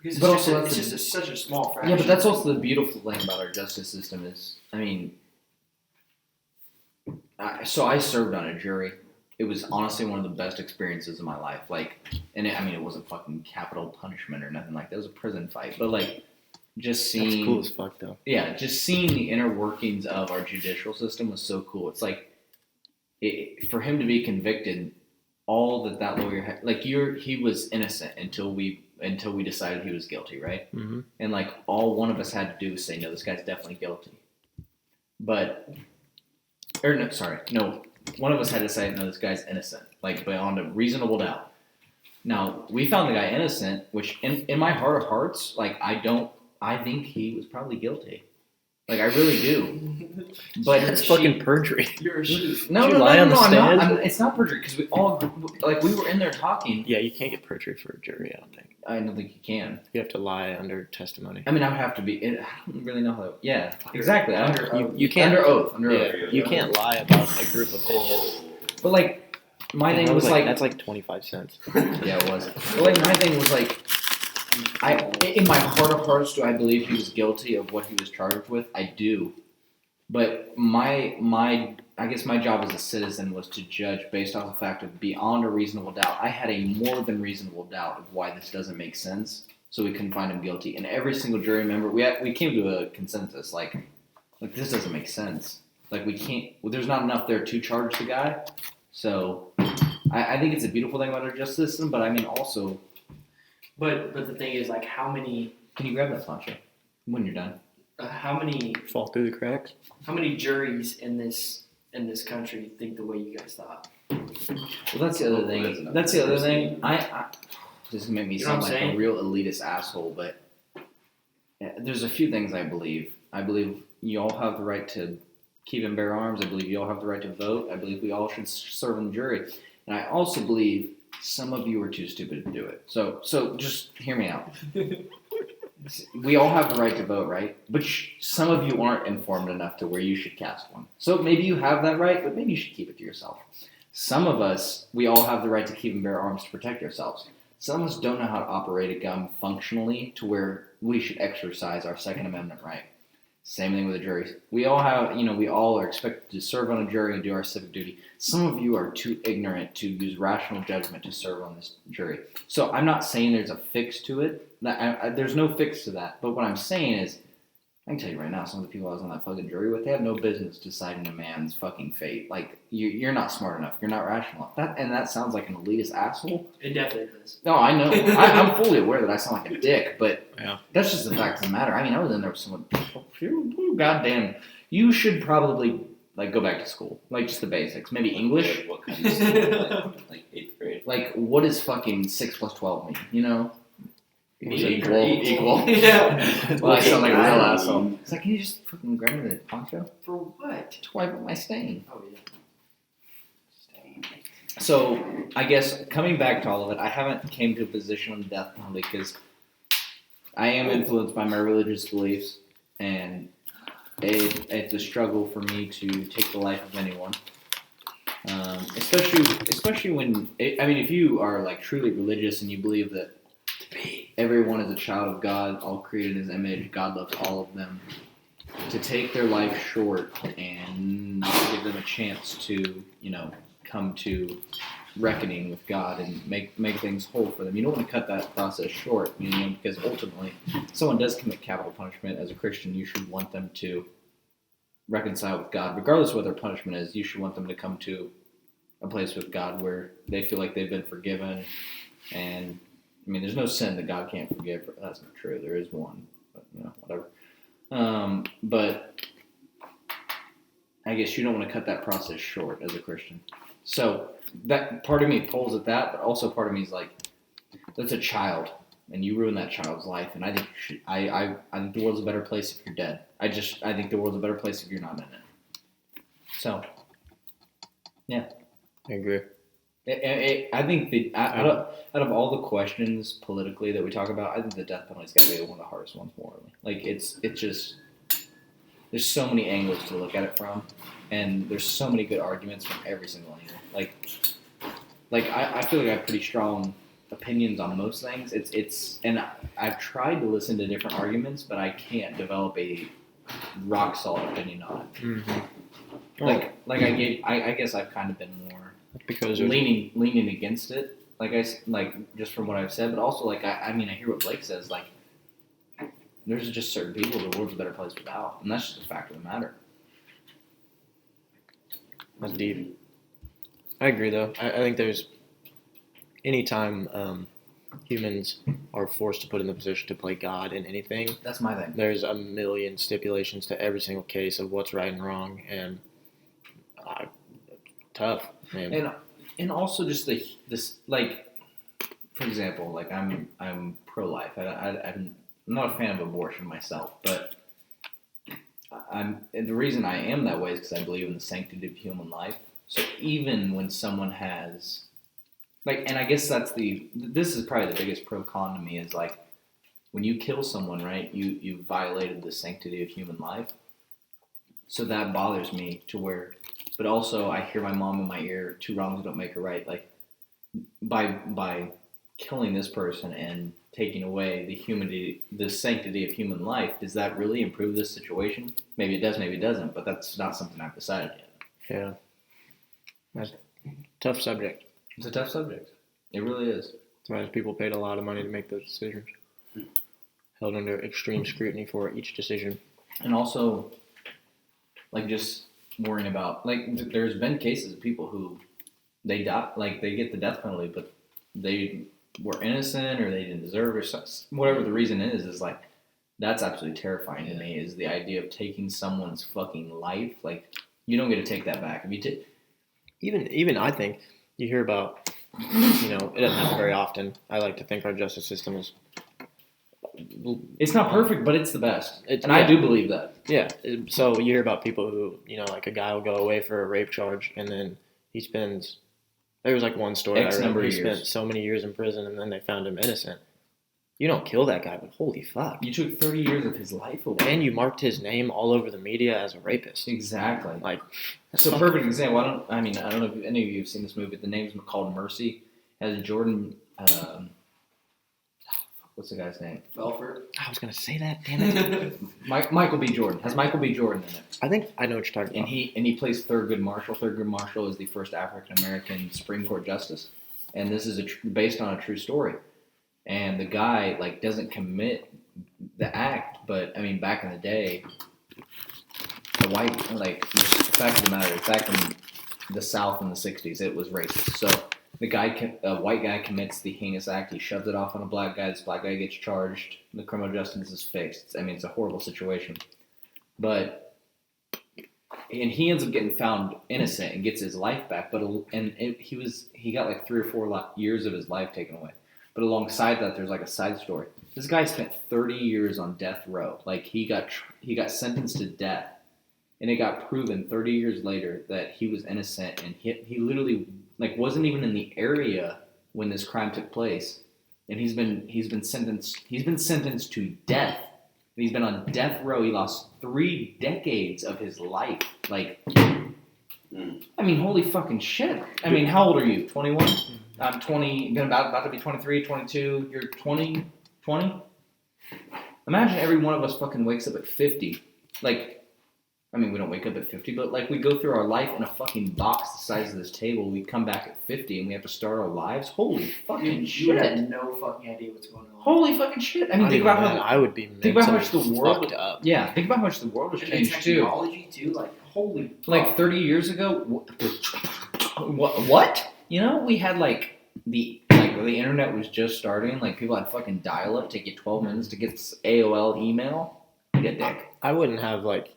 Because But it's also just, such a small fraction. Yeah, but that's also the beautiful thing about our justice system is, I mean, so I served on a jury. It was honestly one of the best experiences of my life. It wasn't fucking capital punishment or nothing like that. It was a prison fight. But just seeing, That's cool as fuck, though. yeah, just seeing the inner workings of our judicial system was so cool. It's for him to be convicted, all that lawyer had, he was innocent until we decided he was guilty, right? Mm-hmm. And all one of us had to do was say, no, this guy's definitely guilty. One of us had to say, no, this guy's innocent, beyond a reasonable doubt. Now, we found the guy innocent, which in my heart of hearts, I think he was probably guilty. I really do. But That's fucking perjury. You're a sheep. No, Did you no, lie no, on the no, I'm stand? not. It's not perjury because we all we were in there talking. Yeah, you can't get perjury for a jury, I don't think. I don't think you can. You have to lie under testimony. I mean, I would have to be. I don't really know how. Yeah, exactly. You can't under oath. Under yeah, oath. you can't lie about a group opinion. But my thing was that's like 25 cents. yeah, it was. But my thing was in my heart of hearts, do I believe he was guilty of what he was charged with? I do. But I guess my job as a citizen was to judge based off the fact of beyond a reasonable doubt. I had a more than reasonable doubt of why this doesn't make sense, so we couldn't find him guilty. And every single jury member, we came to a consensus, this doesn't make sense. We can't. Well, there's not enough there to charge the guy. So I think it's a beautiful thing about our justice system. But I mean, also, But the thing is, how many can you grab that Sancho when you're done? how many Fall through the cracks. how many juries in this country think the way you guys thought? Well, that's the other thing. That's the other thing. This is gonna make me You know sound what I'm like a saying? real elitist asshole, but there's a few things I believe. I believe you all have the right to keep and bear arms. I believe you all have the right to vote. I believe we all should serve in the jury. And I also believe some of you are too stupid to do it. So just hear me out. We all have the right to vote, right? But some of you aren't informed enough to where you should cast one. So maybe you have that right, but maybe you should keep it to yourself. Some of us, we all have the right to keep and bear arms to protect ourselves. Some of us don't know how to operate a gun functionally to where we should exercise our Second Amendment right. Same thing with the jury. We all have, we all are expected to serve on a jury and do our civic duty. Some of you are too ignorant to use rational judgment to serve on this jury. So I'm not saying there's a fix to it. There's no fix to that. But what I'm saying is, I can tell you right now, some of the people I was on that fucking jury with, they have no business deciding a man's fucking fate. Like, you're not smart enough. You're not rational enough. That sounds like an elitist asshole. It definitely does. No, I know. I'm fully aware that I sound like a dick, but Yeah. that's just the fact of the matter. I mean, I was in there with someone. Goddamn, you should probably like go back to school, like just the basics, maybe English. What kind of school? Like 8th grade. Like, what does fucking 6 + 12 mean? You know? Equal. Equal. Yeah. Well, I sound like a real I- asshole. It's like, can you just fucking grab me the poncho For what? to wipe up my stain? Oh yeah. So, I guess coming back to all of it, I haven't came to a position on the death penalty because I am influenced by my religious beliefs, and it's a struggle for me to take the life of anyone. Especially when if you are like truly religious and you believe that everyone is a child of God, all created in His image, God loves all of them, to take their life short and give them a chance to come to reckoning with God and make things whole for them. You don't want to cut that process short, because ultimately, if someone does commit capital punishment. As a Christian, you should want them to reconcile with God, regardless of what their punishment is. You should want them to come to a place with God where they feel like they've been forgiven. And there's no sin that God can't forgive. That's not true. There is one, but whatever. But I guess you don't want to cut that process short as a Christian. So that part of me pulls at that, but also part of me is like, that's a child, and you ruin that child's life. And I think I think the world's a better place if you're dead. I think the world's a better place if you're not in it. So, yeah, I agree. I think out of all the questions politically that we talk about, I think the death penalty's got to be one of the hardest ones morally. Like it's just there's so many angles to look at it from, and there's so many good arguments from every single angle. Like I feel like I have pretty strong opinions on most things. And I've tried to listen to different arguments, but I can't develop a rock solid opinion on it. Mm-hmm. I guess I've kind of been more Because leaning against it. Just from what I've said, but also I hear what Blake says. Like, there's just certain people the world's a better place without, and that's just a fact of the matter. that's deep. I agree, though. I think there's anytime humans are forced to put in the position to play God in anything, That's my thing. there's a million stipulations to every single case of what's right and wrong, and tough, man. And also just this for example, like I'm pro-life. I'm not a fan of abortion myself, but the reason I am that way is because I believe in the sanctity of human life. So even when someone has and I guess this is probably the biggest pro con to me is like when you kill someone, right? You violated the sanctity of human life. So that bothers me to where, but also I hear my mom in my ear, 2 wrongs don't make a right. Like by killing this person and taking away the sanctity of human life, does that really improve this situation? Maybe it does, maybe it doesn't, but that's not something I've decided yet. Yeah. That's a tough subject. It's a tough subject. It really is. That's why people paid a lot of money to make those decisions. Held under extreme scrutiny for each decision. And also, just worrying about, there's been cases of people who they die, they get the death penalty, but they were innocent or they didn't deserve it, or whatever the reason is that's absolutely terrifying to me, is the idea of taking someone's fucking life. You don't get to take that back. If you Even I think you hear about, it doesn't happen very often. I like to think our justice system is. it's not perfect, but it's the best. It's- And yeah. I do believe that. Yeah. So you hear about people who, like a guy will go away for a rape charge and then he spends. There was one story X I read number where of he years. spent so many years in prison and then they found him innocent. You don't kill that guy, but holy fuck. You took 30 years of his life away. And you marked his name all over the media as a rapist. Exactly. That's So fucking- perfect example. I don't know if any of you have seen this movie. But the name's called Mercy. Has Jordan. What's the guy's name? Belfort. I was gonna say that. Damn it. Michael B. Jordan. Has Michael B. Jordan in it? I think I know what you're talking And about. he plays Thurgood Marshall. Thurgood Marshall is the first African American Supreme Court justice, and this is based on a true story. And the guy doesn't commit the act, but I mean, back in the day, the just the fact of the matter is, back in the South in the '60s, it was racist. So a white guy commits the heinous act. He shoves it off on a black guy. This black guy gets charged. The criminal justice is fixed. I mean, it's a horrible situation, and he ends up getting found innocent and gets his life back. He got like 3 or 4 years of his life taken away. But alongside that, there's like a side story. This guy spent 30 years on death row. Like he got sentenced to death, and it got proven 30 years later that he was innocent, and he literally like wasn't even in the area when this crime took place, and he's been sentenced to death. He's been on death row. He lost 3 decades of his life. Like, I mean, holy fucking shit. I mean, how old are you? 21? I'm 20, about to be 23, 22. You're 20? Imagine every one of us fucking wakes up at 50. Like, I mean, we don't wake up at 50, but like we go through our life in a fucking box the size of this table. We come back at 50 and we have to start our lives. Holy fucking You shit. have no fucking idea what's going on. Holy fucking shit. I mean, think about how I would be think about how much the mentally world fucked up. Yeah, think about how much the world has And changed too. technology too, like holy Like fuck. 30 years ago, what? You know, we had like the internet was just starting. Like people had fucking dial-up. Take you 12 minutes to get AOL email. Get dick. I wouldn't have like.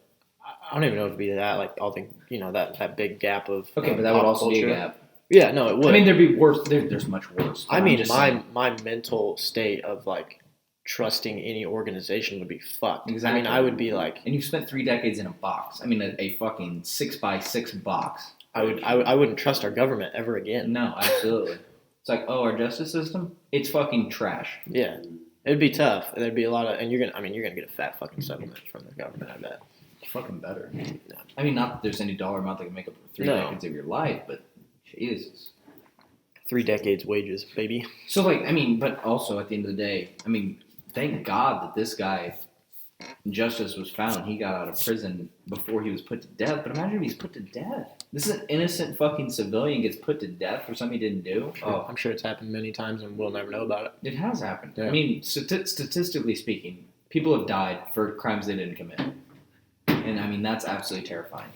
I don't even know if it'd be that like all the that big gap of Okay, but that would pop also be a culture. gap. Yeah, no, it would. I mean, there'd be worse. There's much worse. I I'm mean, just saying. my mental state of like trusting any organization would be fucked. Exactly. I mean, I would be like, And you've spent 3 decades in a box. I mean, a fucking 6x6 box. I wouldn't trust our government ever again. No, absolutely. It's like, oh, our justice system, it's fucking trash. Yeah, it'd be tough. There'd be a lot of, and you're gonna get a fat fucking settlement from the government. I bet. Fucking better. I mean, not that there's any dollar amount that can make up for 3 No. decades of your life, but Jesus. 3 decades wages, baby. So, like, I mean, but also at the end of the day, I mean, thank God that this guy, justice was found. He got out of prison before he was put to death. But imagine if he's put to death. This is an innocent fucking civilian gets put to death for something he didn't do. Oh, I'm sure it's happened many times, and we'll never know about it. it has happened. Yeah. I mean, statistically speaking, people have died for crimes they didn't commit. And I mean, that's absolutely terrifying.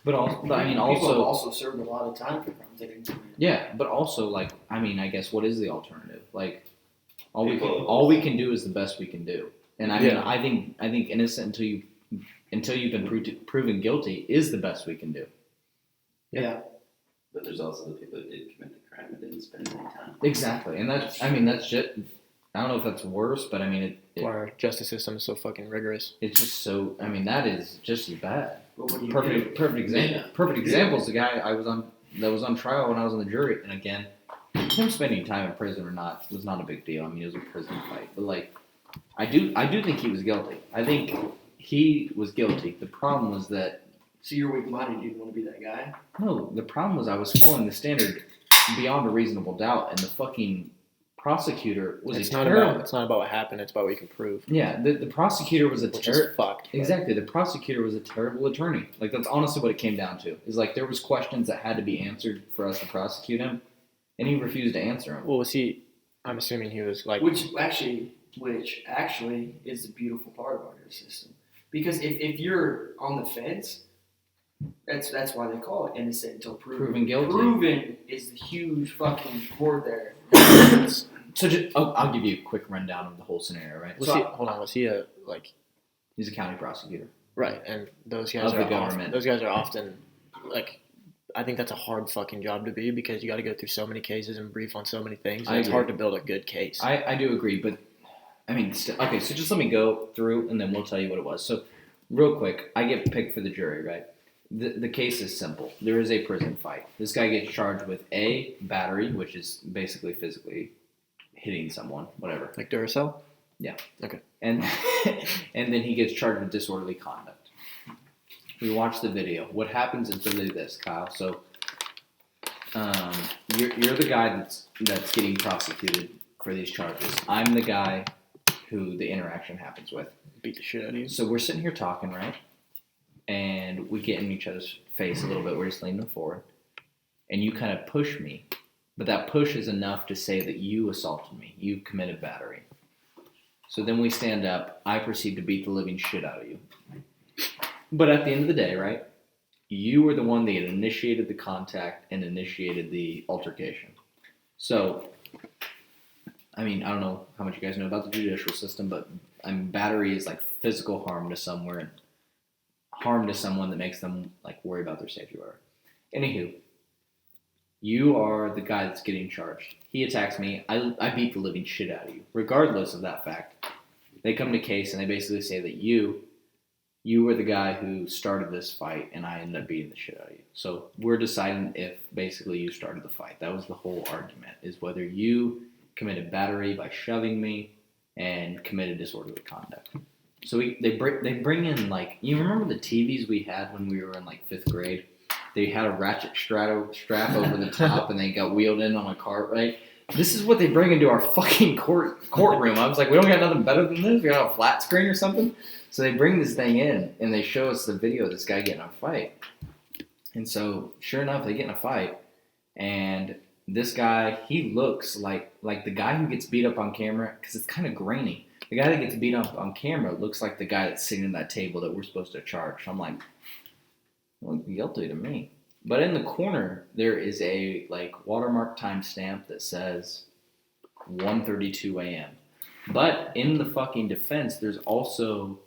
But I mean, People have also, also served a lot of time for crimes they didn't commit. yeah. But also, like, I mean, I guess what is the alternative? Like, all People- we can do is the best we can do. And I mean, Yeah. I think innocent until you've been proven guilty is the best we can do. Yeah. But there's also the people that did commit the crime and didn't spend any time. Exactly, and that's just. I don't know if that's worse, but I mean, Our justice system is so fucking rigorous. it's just so. I mean, that is just as bad. But what do you do? Perfect example. Yeah. Perfect example is the guy that was on trial when I was on the jury, and again, him spending time in prison or not was not a big deal. I mean, it was a prison fight, but like, I do think he was guilty. I think he was guilty. The problem was that So you're weak-minded. You didn't want to be that guy. no, the problem was I was following the standard beyond a reasonable doubt, and the fucking prosecutor was It's a not terrible. about what happened. It's about what you can prove. Yeah, the prosecutor was a Which terrible. is fucked. but- Exactly. The prosecutor was a terrible attorney. Like, that's honestly what it came down to. Is like there was questions that had to be answered for us to prosecute him, and he refused to answer them. Well, was he? I'm assuming he was like. Which actually is the beautiful part of our justice system. Because if you're on the fence, that's why they call it innocent until Proven guilty. Proven is the huge fucking word there. So I'll give you a quick rundown of the whole scenario, right? Was So he? Hold on. Was he a like? he's a county prosecutor. Right, and those guys Of the are government. Those guys are often like. I think that's a hard fucking job to be because you got to go through so many cases and brief on so many things. And I it's agree. hard to build a good case. I do agree, but I mean, okay. So just let me go through, and then we'll tell you what it was. So, real quick, I get picked for the jury, right? The case is simple. There is a prison fight. This guy gets charged with A, battery, which is basically physically hitting someone, whatever. Like Duracell. And and then he gets charged with disorderly conduct. We watch the video. What happens is really this, Kyle. So you're the guy that's getting prosecuted for these charges. I'm the guy who the interaction happens with. Beat the shit out of you. So we're sitting here talking, right? And we get in each other's face a little bit. We're just leaning forward. And you kind of push me. But that push is enough to say that you assaulted me. You committed battery. So then we stand up. I proceed to beat the living shit out of you. But at the end of the day, right, you were the one that initiated the contact and initiated the altercation. So, I mean, I don't know how much you guys know about the judicial system, but I mean, battery is like physical harm to someone that makes them like worry about their safety or whatever. Anywho, you are the guy that's getting charged. He attacks me. I beat the living shit out of you. Regardless of that fact, they come to case and they basically say that you were the guy who started this fight and I ended up beating the shit out of you. So we're deciding if basically you started the fight. That was the whole argument, is whether you committed battery by shoving me and committed disorderly conduct. So they bring in, like, you remember the TVs we had when we were in like 5th grade? They had a ratchet strap over the top and they got wheeled in on a cart, right? This is what they bring into our fucking courtroom. I was like, we don't got nothing better than this? We got a flat screen or something? So they bring this thing in and they show us the video of this guy getting in a fight. And so, sure enough, they get in a fight. And this guy, he looks like the guy who gets beat up on camera, because it's kind of grainy. The guy that gets beat up on camera looks like the guy that's sitting at that table that we're supposed to charge. So I'm like, well, guilty to me. But in the corner, there is a like watermark timestamp that says 1:32 a.m. But in the fucking defense, there's also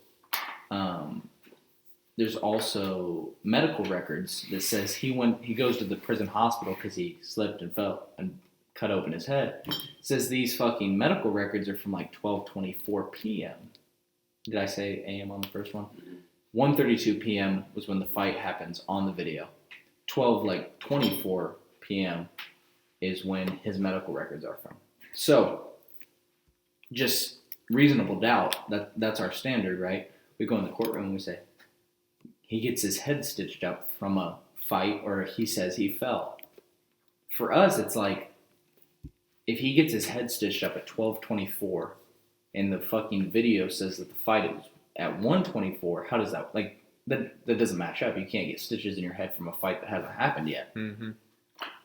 medical records that says he goes to the prison hospital because he slipped and fell and cut open his head. It says these fucking medical records are from like 12:24 p.m. Did I say a.m. on the first one? 1:32 p.m. was when the fight happens on the video. 24 p.m. is when his medical records are from. So, just reasonable doubt, that's our standard, right? We go in the courtroom and we say, he gets his head stitched up from a fight, or he says he fell. For us, it's like, if he gets his head stitched up at 12:24 and the fucking video says that the fight was at 1:24, how does that, like, that doesn't match up. You can't get stitches in your head from a fight that hasn't happened yet. Mm-hmm.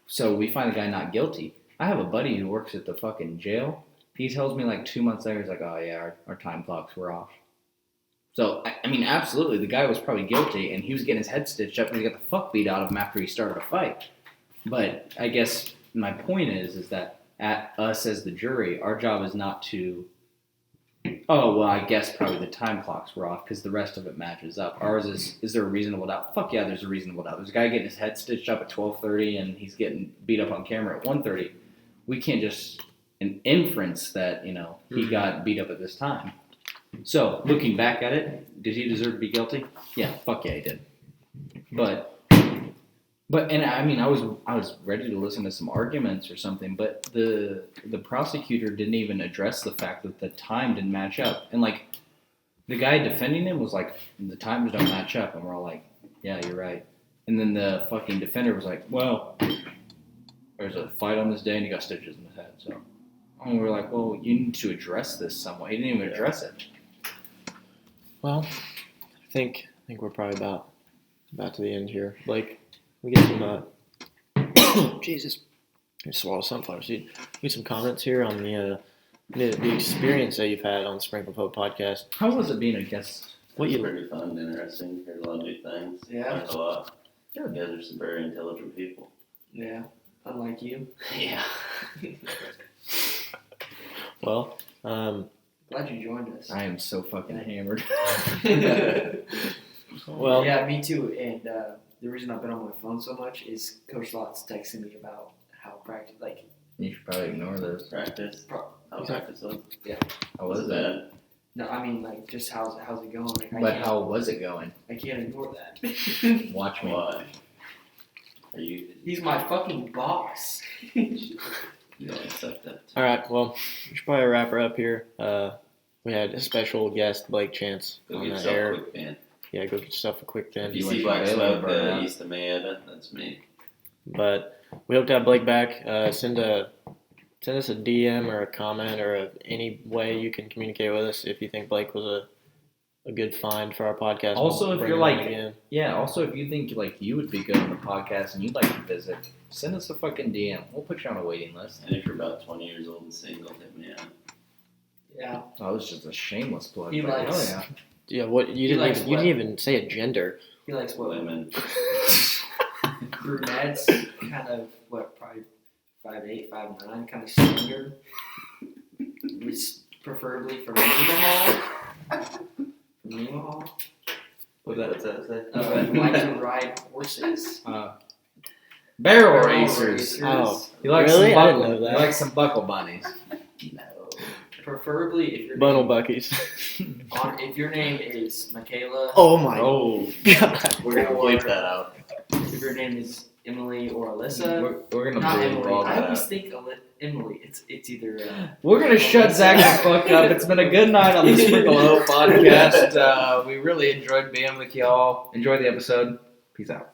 So we find the guy not guilty. I have a buddy who works at the fucking jail. He tells me like 2 months later, he's like, oh yeah, our time clocks were off. So, I mean, absolutely, the guy was probably guilty, and he was getting his head stitched up, and he got the fuck beat out of him after he started a fight. But I guess my point is that at us as the jury, our job is not to, oh, well, I guess probably the time clocks were off because the rest of it matches up. Ours is there a reasonable doubt? Fuck yeah, there's a reasonable doubt. There's a guy getting his head stitched up at 12:30, and he's getting beat up on camera at 1:30. We can't just an inference that, he got beat up at this time. So, looking back at it, did he deserve to be guilty? Yeah, fuck yeah, he did. But and I mean, I was ready to listen to some arguments or something, but the prosecutor didn't even address the fact that the time didn't match up. And like, the guy defending him was like, the times don't match up, and we're all like, yeah, you're right. And then the fucking defender was like, well, there's a fight on this day and he got stitches in his head, so. And we were like, well, you need to address this somewhat. He didn't even address it. Well, I think we're probably about to the end here. Blake, we get some Jesus, I swallow sunflower seed. We get some comments here on the experience that you've had on the Sprinkle Pope podcast. How was it being a guest? It's pretty fun and interesting. Heard a lot of new things. Yeah. Learned a lot. You guys are some very intelligent people. Yeah, unlike you. Yeah. Well, Glad you joined us. I am so fucking hammered. well, yeah, me too. And the reason I've been on my phone so much is Coach Lott's texting me about how practice, like. You should probably ignore those. Practice. How practice was? How was that? No, I mean, like, just how's it going? Like, But how was it going? I can't ignore that. Watch me. Why? Are you? He's my fucking boss. You don't accept that. all right. Well, we should probably wrap her up here. We had a special guest, Blake Chance, Go on get the yourself air. a quick pen. Yeah, go get yourself a quick pen. If you went see to Black Baylor, Smoke bro. east of Mayetta, that's me. But we hope to have Blake back. Send us a DM or a comment or any way you can communicate with us if you think Blake was a good find for our podcast. Also, We'll if bring you're him on like- again. Yeah, also, if you think like you would be good on the podcast and you'd like to visit, send us a fucking DM. We'll put you on a waiting list. And if you're about 20 years old and single, hit me out. Yeah. Oh, it was just a shameless plug. He but likes- hell Yeah, what He likes you didn't even say a gender. He likes what Women. brunettes, kind of probably 5'8", 5'9", kind of slender. Preferably from Nemaha. From Nemaha. What's that say? Like to ride horses. Barrel Barrel racers. Oh, He likes really? some I didn't buckle. know that. He likes some buckle bunnies. No. Preferably if your Bunnel name, Buckies. if your name is Michaela. Oh my Oh, god. we're gonna bleep that out. If your name is Emily or Alyssa. We're gonna Not bleep Emily. all I that always out. think Emily. It's either. We're gonna shut Zach the fuck up. It's been a good night on the Sprinkle Ho podcast. We really enjoyed being with y'all. Enjoy the episode. Peace out.